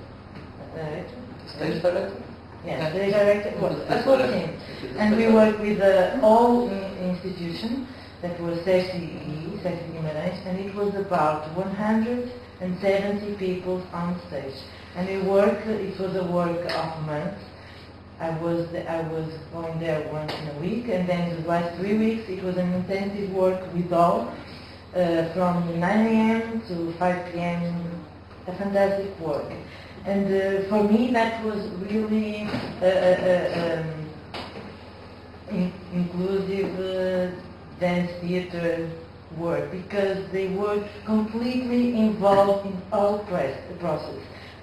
S2: Director?
S1: Stage director?
S2: Yeah, stage director, well, a full team. And we worked with all institutions that was CCE, Guimarães, and it was about 170 people on stage. And it was a work of months. I was going there once in a week, and then the last 3 weeks it was an intensive work with all, from 9 a.m. to 5 p.m. A fantastic work. And for me that was really inclusive dance theater work, because they were completely involved in all process.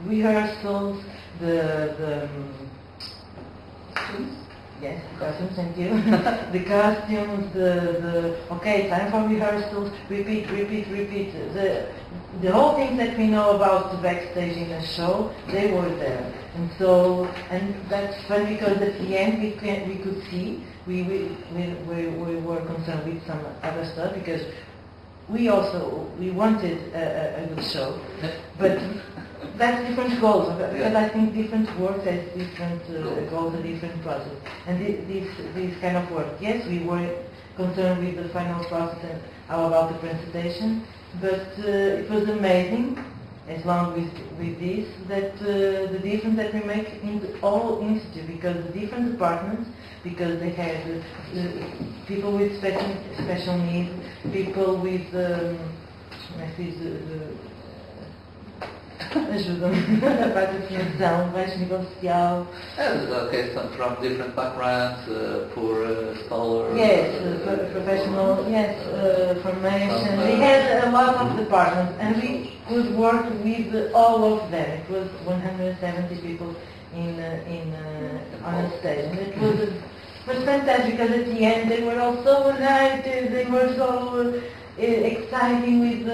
S2: Rehearsals, yes, costumes, thank you. The costumes, okay, time for rehearsals, repeat. The whole thing that we know about the backstage in a show, they were there. And that's fun because at the end we could see, we were concerned with some other stuff because we wanted a good show, but that's different goals, because I think different work has different goals and different process. And this kind of work, yes, we were concerned with the final process and how about the presentation, but it was amazing, as long with this, that the difference that we make in all institutes, because the different departments, because they had people with special needs, people with ajuda-me, a parte da definição, baixo nível social.
S1: Okay, some from different backgrounds, poor, scholar.
S2: Yes, professional, yes, formation. They had a lot of departments, and we could work with all of them. It was 170 people on a stage, and it was fantastic because at the end they were all so united. They were so exciting with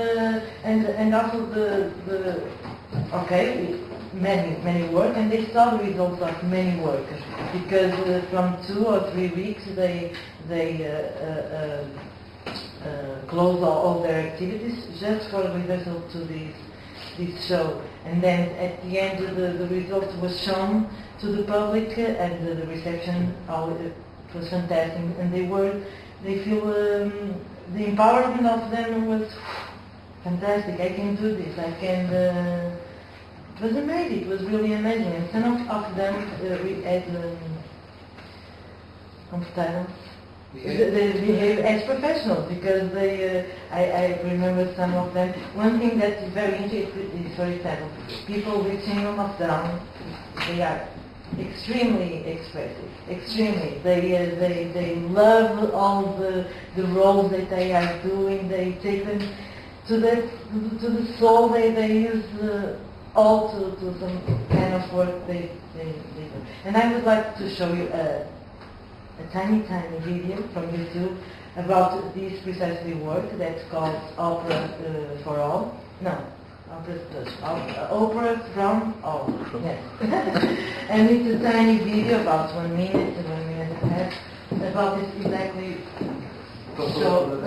S2: and also the okay, many work, and they saw the results of many work, because from 2 or 3 weeks they closed all their activities just for rehearsal to this show, and then at the end the result was shown to the public, and the reception it was fantastic, and they feel the empowerment of them was fantastic. I can do this. I can. It was amazing. It was really amazing. And some of them we had comfortable. They behave as professionals, because I remember some of them. One thing that is very interesting is, for example, people with syndrome of Down. They are extremely expressive. Extremely. They love all the roles that they are doing. They take them to the soul. They use all to some kind of work they do. And I would like to show you a tiny video from YouTube about this precisely work that's called Opera for All. No. Opera from all. Yes. And it's a tiny video, about 1 minute and 1 minute and a half, about this exactly. So,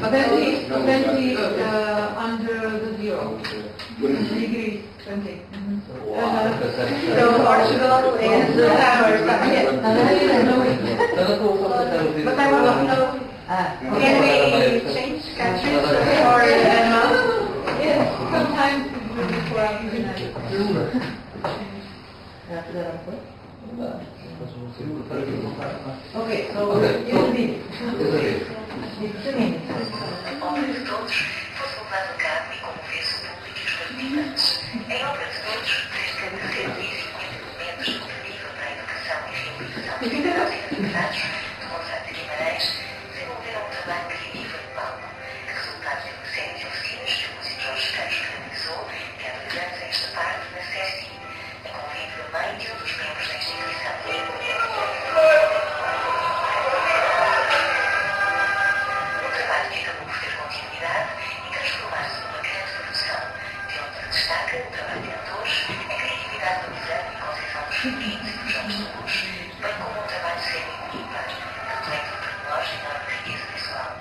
S5: Apparently, under the zero. Degree 20. So Portugal is but I want to know, can we change countries or yes, sometimes it's really for
S2: Okay, so it's a video. It's a minute.
S7: Obra de todos fosse levado a cabo e comovesse o público e os participantes. Em obra de todos, cerca de 150 elementos de nível para a educação e reabilitação dos atividades de Gonçalo de Guimarães desenvolveram um trabalho criativo de palco, resultado de uma série de oficinas que o músico Jorge Campos realizou, que há 2 anos a esta parte, na SESI, a convite também de um dos membros da instituição. Bem como um trabalho cênico ímpar, reflete o pormenor e enorme riqueza visual.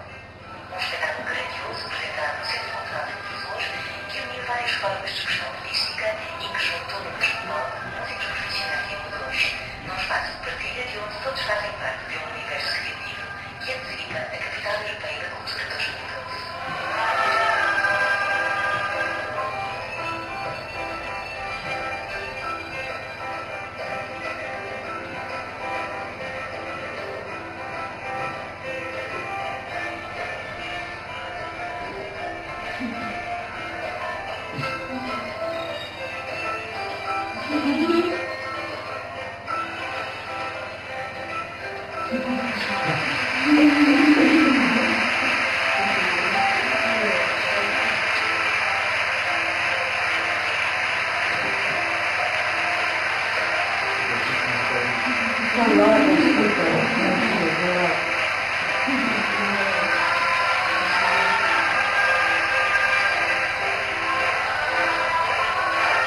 S7: Um espetáculo grandioso apresentado no Centro Cultural de Televisores que uniu várias formas de expressão artística e que juntou no mesmo palco músicos profissionais e amadores, num espaço de partilha de onde todos fazem parte de um universo criativo que antecipa a capital europeia da cultura 2012.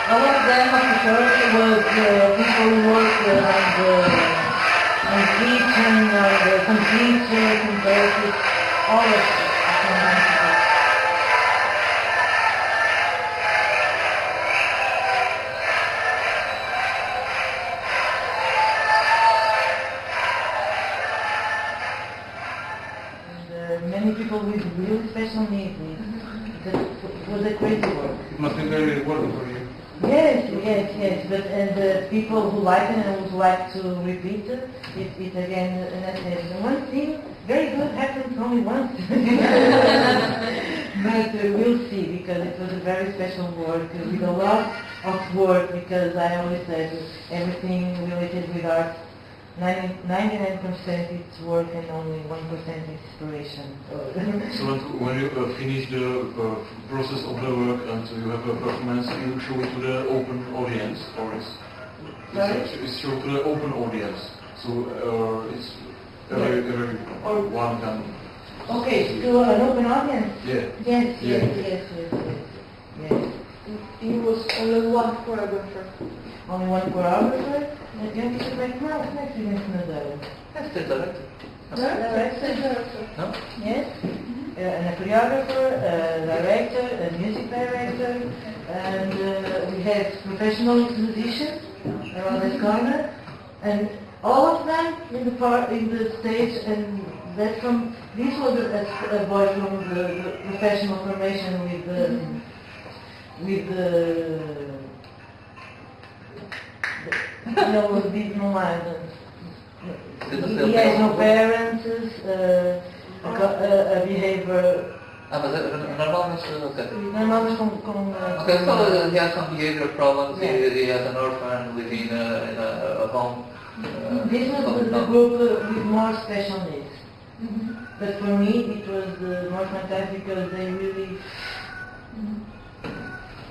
S2: All of them, of course, was people who worked on teaching, some teachers, some nurses, all of them. Many people with really special needs. It was a crazy work.
S6: It must be very rewarding for you.
S2: Yes. But the people who like it and would like to repeat it again. And one thing very good happened only once. But we'll see, because it was a very special work with a lot of work. Because I always said everything related with art. 99% it's work and only 1% inspiration.
S6: So when you finish the process of the work and you have a performance, you show it to the open audience, or it's shown to the open audience. So it's every one can.
S2: Okay, to an open audience.
S6: Yeah.
S2: Yes.
S5: He was only one choreographer.
S2: Only one choreographer? Eu não sei como é que não é que
S1: That's the director.
S2: Director?
S1: No?
S2: Yes? a choreographer, a director, a music director, and we have professional musicians around the corner, and all of them in the stage, and this was a boy from the professional formation with no license. He has no parents, a behavior.
S1: Mas é normal, mas ok.
S2: Normal, mas com
S1: Okay, so he has some behavior problems.
S2: Yeah.
S1: He has an orphan living in a home.
S2: This was the group with more special needs. But for me, it was more fantastic because they really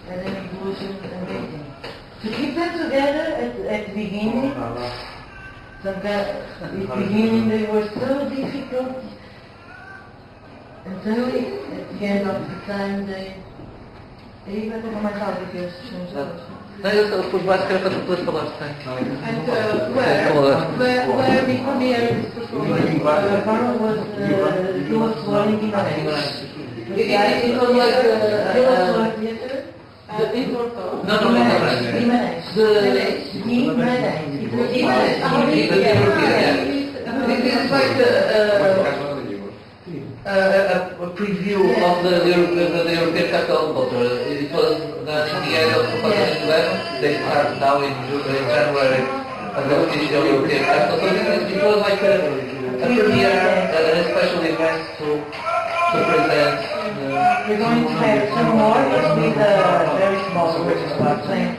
S2: had an evolution amazing. To keep them together at the beginning, at the beginning they were so difficult, and suddenly at the end of the time they even mais algo que eles
S1: Não, eu pus mais que era para tu falar, sim.
S5: And where we premiere this performance?
S2: He was learning Guimarães.
S5: It was like
S2: Theater.
S5: in Porto.
S1: No,
S2: Guimarães.
S1: It is like a preview of the European Festival of Culture. It was done in the end of 2011. They start now in January as the official European Festival. So it was like a premiere, a special event to present.
S2: We're going to have some more with a very small group, about 20.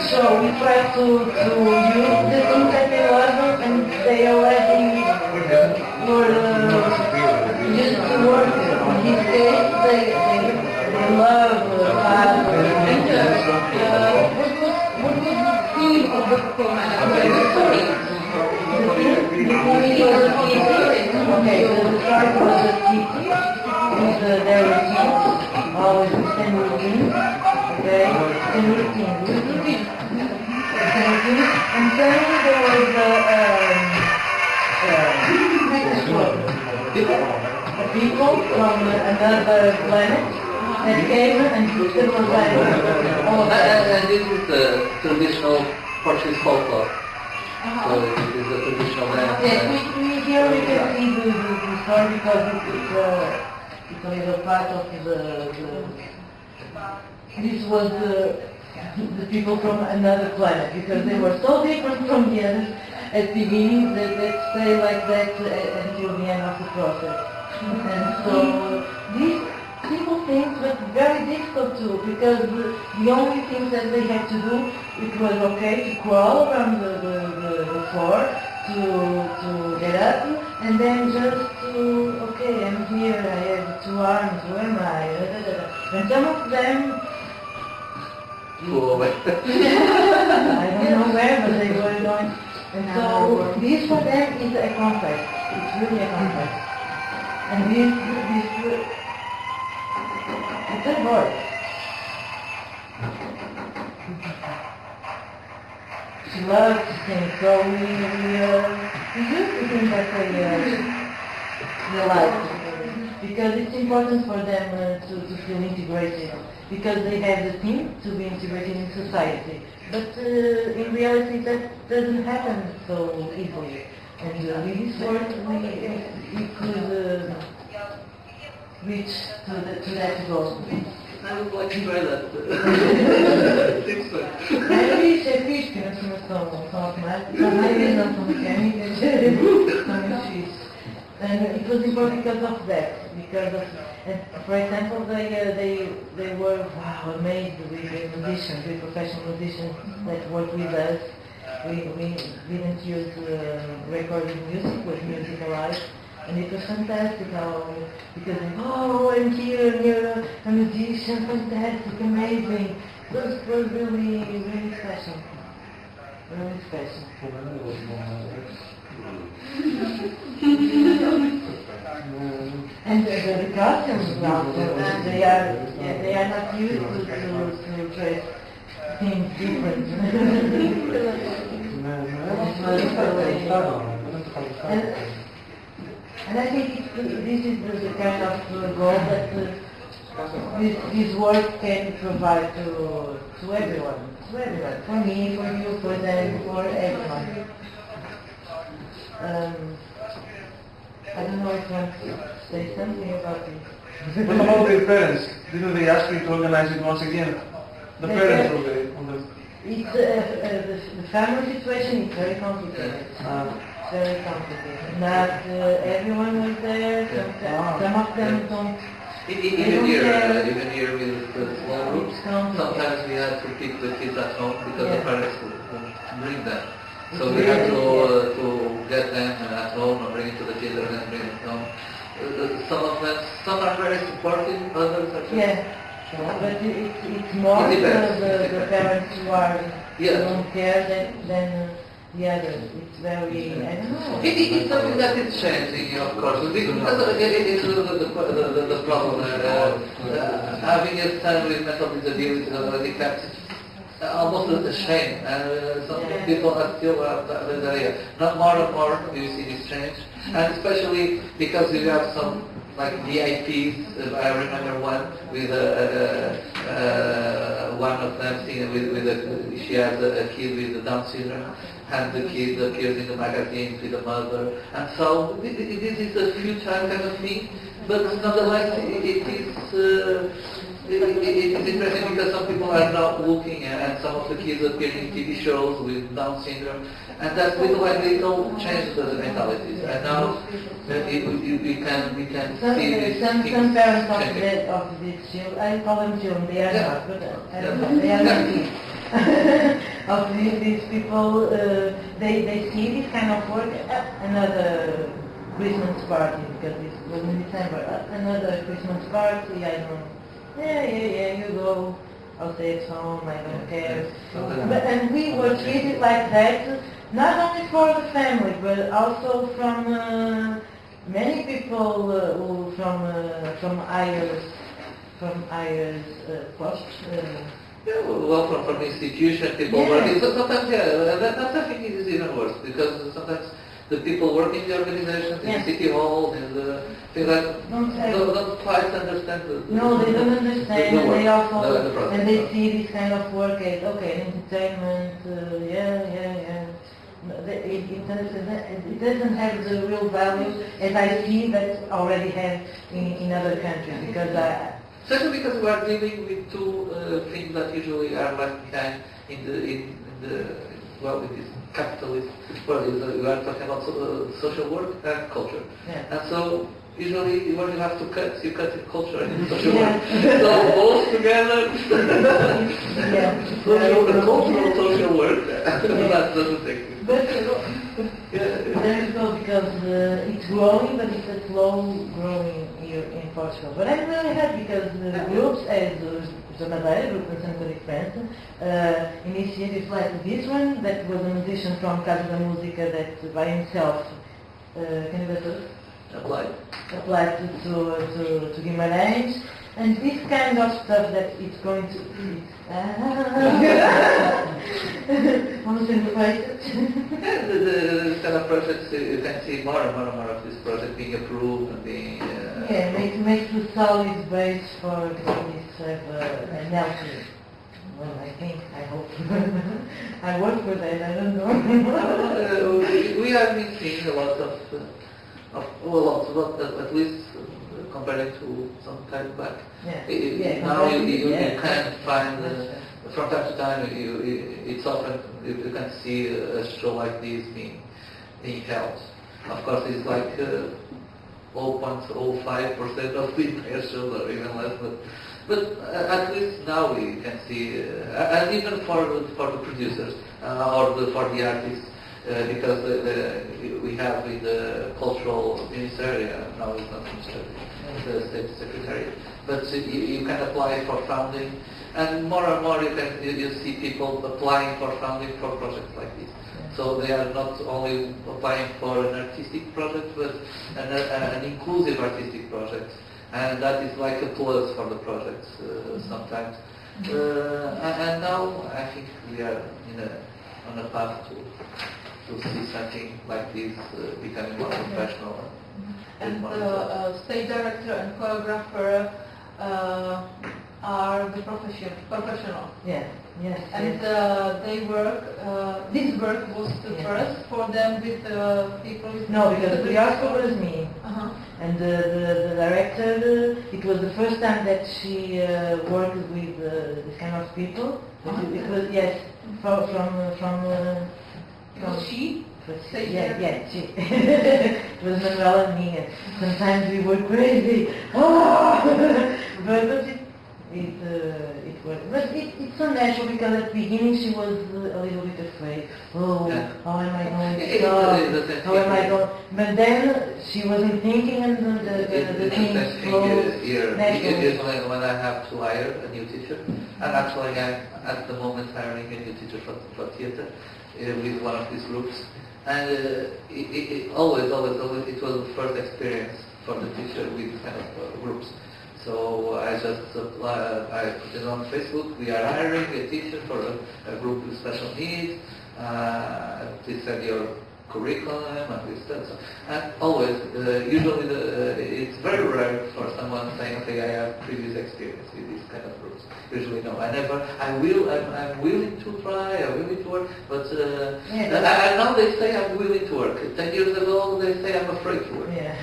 S2: So we try to use the things that they love and they already were just to work on his case. They love art.
S5: What was the theme of the performance?
S2: Okay, the start was a city with their routines, always the same routine, okay, same routine. And then there was a people from another planet that came and it was like all of that.
S1: And this is the traditional Portuguese folklore. So it is a traditional dance.
S2: Yes, here we can see the story because it's a little part of this was the people from another planet because they were so different from the others at the beginning that they stay like that until the end of the process. And so these simple things but very difficult too because the only things that they had to do it was okay to crawl around the floor to get up and then just to okay I'm here I have 2 arms where am I and some of them I don't know where but they were going and so this for them is a conquest. It's really a conquest and this it's a boy. She loves to sing, so we do the things that they like. Because it's important for them to feel integrated. Because they have the team to be integrated in society. But in reality that doesn't happen so easily. And with this work we could reach to that goal.
S1: I would like to try that.
S2: Maybe isso é fixe, que não são automáticas, mas não são mecânicas, são muito fixe. And it was important because of that, because of, and for example, they were wow, amazed with the musicians, with professional musicians that work with us. We didn't use recorded music, with music alive. And it was fantastic because I'm here and you're a musician, fantastic, amazing. It was really, really special. Really special. And the costumes also, they are not used to dress things different. And I think this is the kind of goal that this work can provide to everyone. To everyone. For me, for you, for them, for everyone. I don't know if you want to say something about it.
S8: What about your parents? Didn't they ask you to organize it once again? The parents on the
S2: It's the family situation is very complicated. Very complicated. Not everyone was there. Some of them don't.
S1: Even here with the small groups, sometimes we have to keep the kids at home because the parents won't bring them. So we have to get them at home and bring it to the children and bring it home. Some are very supportive, others are just...
S2: But it's more the parents who are who don't care than the others. It's very, I don't know.
S1: It's something that is changing, of course, because it is the problem. Having a son with mental disability already kept almost a shame, and some people are still that area. Not more and more you see this change, and especially because you have some like VIPs. I remember one with one of them she has a kid with Down syndrome, and the kid appears in the magazines with the mother, and so this is a future kind of thing, but nonetheless it is interesting because some people are now looking and some of the kids appear in TV shows with Down syndrome, and that little by little changes the mentalities. And now we can see this.
S2: Some parents of these children, I call them children, they are not, but I don't know, they are not kids. Of these people, they see this kind of work, another Christmas party, because it was in December, another Christmas party, I don't know. Yeah, you go, I'll stay at home, I don't care. And we were treated like that, not only for the family, but also from many people who from higher posts.
S1: Well, from institution, people working. So sometimes, that's I think it is even worse, because sometimes the people working in the organizations, in the city hall, in the things like don't quite understand
S2: No, they don't understand, and they also
S1: the
S2: and they see this kind of work as entertainment, It doesn't have the real value as I see that already have in other countries, because
S1: especially because we are dealing with two things that usually are left behind in this capitalist world. We are talking about social work and culture, and so usually when you have to cut, you cut culture and social work. So both together, cultural social work, that doesn't exist.
S2: But there you go, because it's growing, but it's a slow growing here in Portugal. But I'm really happy because the groups, as the Madeira group in Santa Diferença, initiatives like this one, that was a musician from Casa da Música that by himself, applied to Guimarães, and this kind of stuff that it's going to almost in the faces.
S1: The kind of projects, you can see more and more of this project being approved and being...
S2: makes a solid base for this an healthy. Well, I hope. I work for that, I don't know.
S1: We have been seeing a lot at least compared to some time back. Now you can find, from time to time, it's often, you can see a show like this being held. Of course, it's like 0.05% of the entire shows, or even less, but at least now we can see, and even for the producers, or for the artists, because we have in the cultural ministry, now it's not ministry, the state secretary, but you can apply for funding, and more you see people applying for funding for projects like this. So they are not only applying for an artistic project, but an inclusive artistic project, and that is like a plus for the projects sometimes. And now I think we are on a path to to see something like this becoming more professional.
S5: And the stage director and choreographer are the professional.
S2: Yes, yes.
S5: And
S2: yes.
S5: they work, this work was the first for them with people with
S2: No, because the choreographer was me.
S5: Uh-huh.
S2: And the director, it was the first time that she worked with this kind of people. It was, yes, from
S5: She?
S2: Yeah, she. It was Manuela and me. And sometimes we were crazy. Oh! but it worked. But it's so natural because at the beginning she was a little bit afraid. Oh,
S1: Yeah.
S2: how am I going to start? How am I going? But then she wasn't thinking, and the things flowed naturally.
S1: It is when I have to hire a new teacher, and actually I'm at the moment hiring a new teacher for theatre with one of these groups. And always, it was the first experience for the teacher with this kind of groups. So I just I put it on Facebook. We are hiring a teacher for a group with special needs. Please send your curriculum and this stuff. So, and always, usually, it's very rare for someone saying, "Okay, I have previous experience with these kind of groups." Usually, no. I'm willing to try. I'm willing to work. But and now they say I'm willing to work. 10 years ago, they say I'm afraid to work.
S2: Yeah.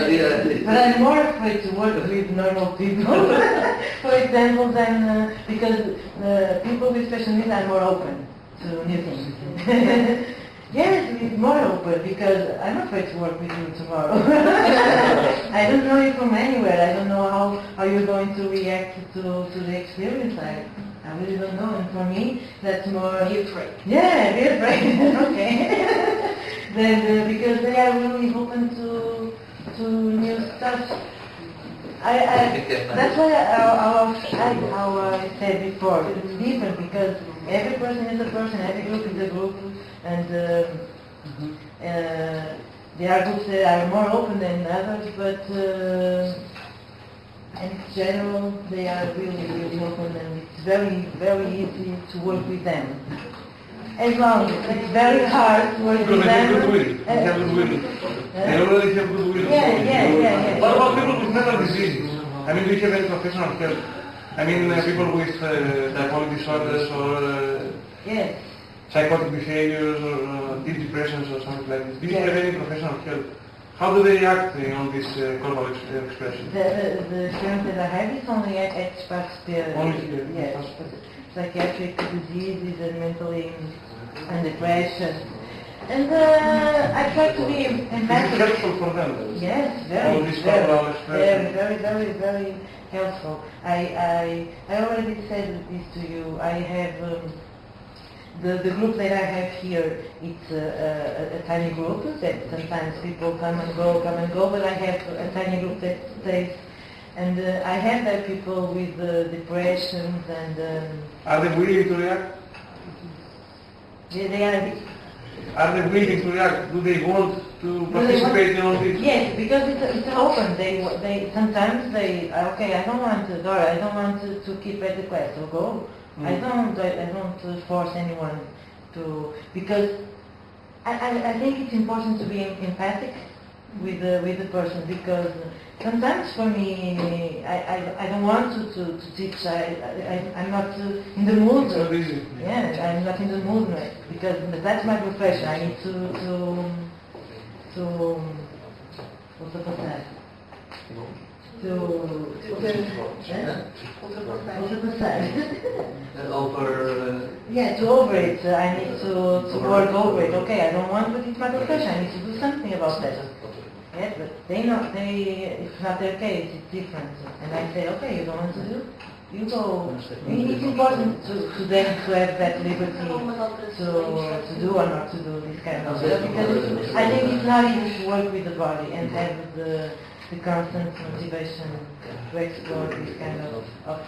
S1: Yeah.
S2: But I'm more afraid to work with normal people, for example, than because people with special needs are more open to new things. Yes, it's more open because I'm afraid to work with you tomorrow. I don't know you from anywhere. I don't know how you're going to react to the experience. I really don't know. And for me, that's more...
S5: Be afraid.
S2: Yeah, be afraid. Okay. Then, because they are really open to new stuff. That's why how I said before, it's different because every person is a person, every group is a group, and there are groups that are more open than others, but in general they are really, really open, and it's very, very easy to work with them. As long as it's very hard to work with
S8: Because they have
S2: them.
S8: goodwill. They have goodwill. They already have goodwill.
S2: Yeah.
S8: What about people with mental diseases? I mean, do you have any professional help? I mean, people with bipolar disorders or
S2: Yes.
S8: psychotic behaviors or deep depressions or something like this. Do you have any professional help? How do they react on this corporal expression?
S2: The experience that I have is only at Espaço.
S8: Only here?
S2: Yes. Psychiatric diseases and mentally and depression. And I try to be
S8: Is it
S2: empathic.
S8: helpful for them?
S2: Yes,
S8: All this corporal expression?
S2: very helpful. I already said this to you. I have the group that I have here. It's a tiny group that sometimes people come and go, but I have a tiny group that stays. And I have there people with depressions and...
S8: Are they willing to react?
S2: They are...
S8: Are they willing to react? Do they want to participate in all this?
S2: Yes, because it's open. They sometimes they okay. I don't want to, Dora. I don't want to keep at the class. So go. I don't force anyone to, because I think it's important to be empathic with the person, because sometimes for me I don't want to teach. I'm not in the mood.
S8: It's not easy.
S2: Yeah, I'm not in the mood, because that's my profession. I need to what's the passar? Yeah, to over it. I need to work over it. Okay, I don't want, but it's my profession. I need to do something about that. Yeah, but it's not their case, it's different. And I say, okay, you don't want to do? You go. It's important to them to have that liberty to do or not to do this kind of stuff, because I think it's not easy to work with the body and have the constant motivation to explore this kind of stuff.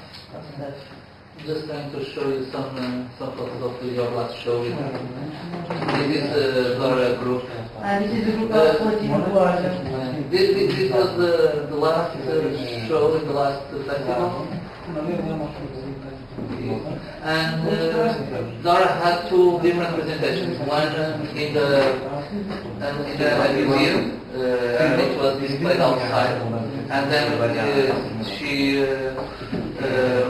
S1: Just going to show you some photos of your last show. This is our group.
S2: This is the group of Latino Guardia.
S1: This was the last show in the last festival. And Dora had two different presentations. One in the museum, and it was displayed outside. And then she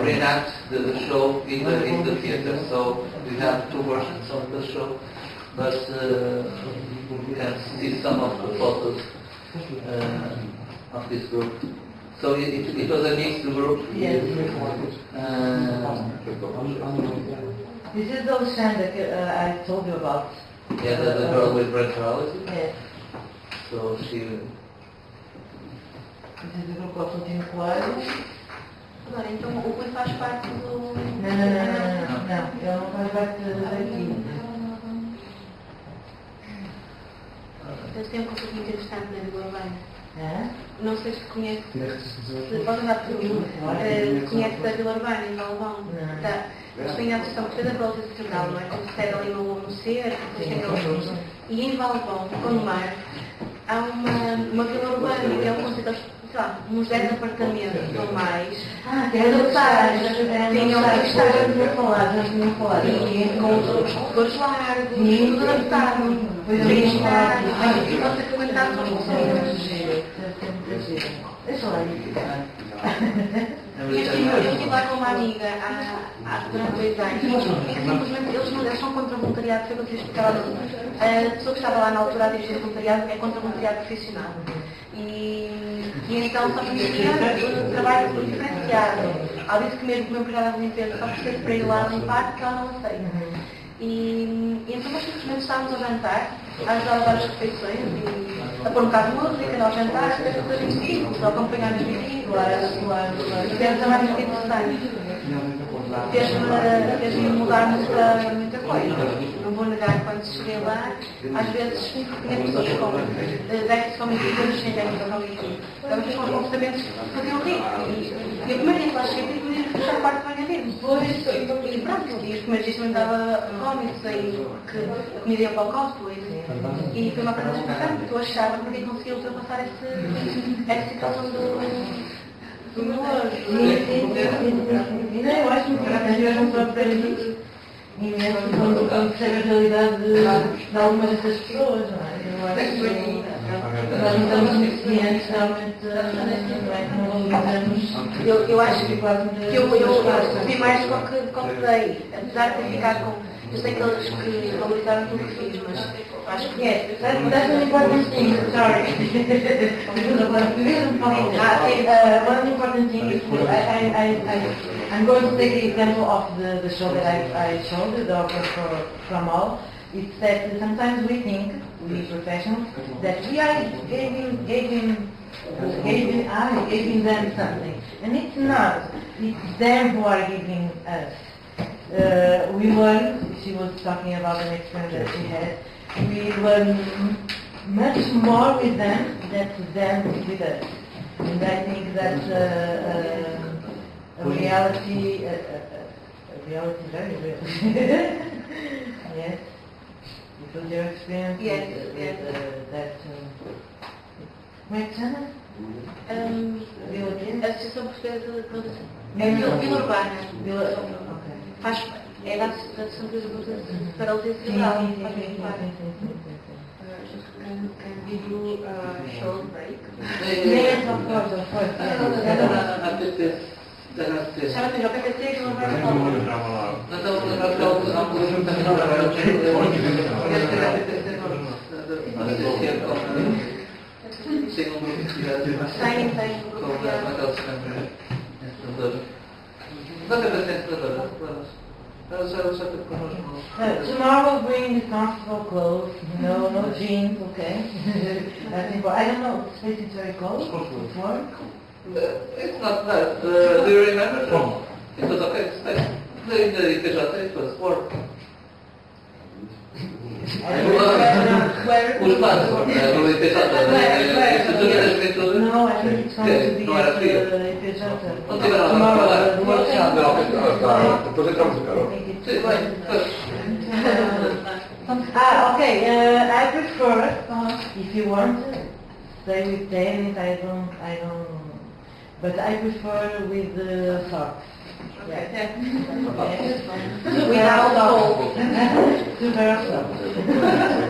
S1: reenacts the show in the theater. So we have two versions of the show, but you can see some of the photos of this group. So it was a mixed group.
S2: Yes. This is the stand that I told you about.
S1: Yeah, the girl with red paralysis.
S2: Yes.
S1: So she.
S2: This is the group of Coelho.
S5: Agora, então o Rui faz parte do...
S2: Não, ele não faz parte daqui.
S5: Eles têm um conceito interessante na Vila Urbana.
S2: É?
S5: Não sei se conhece, se pode andar por mim, conhece da Vila Urbana, em Galvão. Tá. Eles têm a associação portuguesa da prótese cerebral, não é? Como se ali no cerco, depois tem aqueles... E em Galvão, com o mar, há uma Vila Urbana, que é um conceito, sei lá, uns 10 apartamentos ou mais.
S2: Que é adaptados. Tinham já tinham falado.
S5: E com os corredores largos, tudo adaptado. Bem estado, e pode ser frequentado com pessoas.
S2: Deixa lá ir.
S5: Eu estive lá com uma amiga durante 2 anos e simplesmente eles são contra o voluntariado, foi o que eu explicava. A pessoa que estava lá na altura a dirigir o voluntariado é contra o voluntariado profissional. E então só conhecia o trabalho diferenciado. Ela disse que mesmo que o meu empregado de limpeza só precisa para ir lá limpar, porque ela não aceita. E então nós simplesmente estávamos a jantar, a ajudar a várias refeições e a pôr um bocado de música, ao jantar, até as coisas simples, a acompanhar as visitas, e tivemos a mais muito interessante. Fez-me mudar muita coisa. Não vou negar, quando cheguei lá, às vezes tinha pessoas com déficit cognitivos sem déficit cognitivo. Então, com comportamentos que faziam rir. E a primeira vez que lá cheguei, tive que fechar o quarto de banho mesmo. E pronto, e os primeiros dias também dava vómitos, aí que a comida ia para o copo. E foi uma coisa importante, porque eu achava que ninguém conseguia ultrapassar essa situação do nojo.
S2: Eu acho que às vezes não estou a perder imenso quando percebe a realidade de algumas dessas pessoas, não é? Eu acho que nós não estamos suficientes realmente, não é? Não valorizamos.
S5: Eu acho que eu recebi mais do que dei, apesar de ter ficado com. Eu sei que eles que valorizaram tudo que fiz, mas acho que é.
S2: That's an important thing, sorry. One important thing is I'm going to take the example of the show that I showed, the Doctor from All. It's that sometimes we think, we professionals, that we are giving them something. And it's not. It's them who are giving us. We learn, she was talking about an experience that she had, we learn much more with them than with us. And I think that's a reality, very real. Yes, because your experience that... Como é que chama?
S5: A Associação Portuguesa de Produção. É Vila Urbana. É da Associação de Paralisia Cerebral. Can we do a short break?
S2: Yes, of course.
S5: Chama-se o PPT que não vai falar.
S2: Tomorrow we'll bring comfortable clothes, no jeans, okay? That's important. I don't know, space is very cold. It's warm.
S1: It's not that. Do you remember? It was okay. In the IPJ it was warm. Os lados do IPJ.
S2: No, I think it's going to be at the IPJ.
S1: Não tiveram nada para falar.
S3: Depois entramos no carro.
S2: Okay, I prefer, if you want, stay with tennis, I don't, but I prefer with socks. Yeah.
S5: Without hope.
S2: To herself.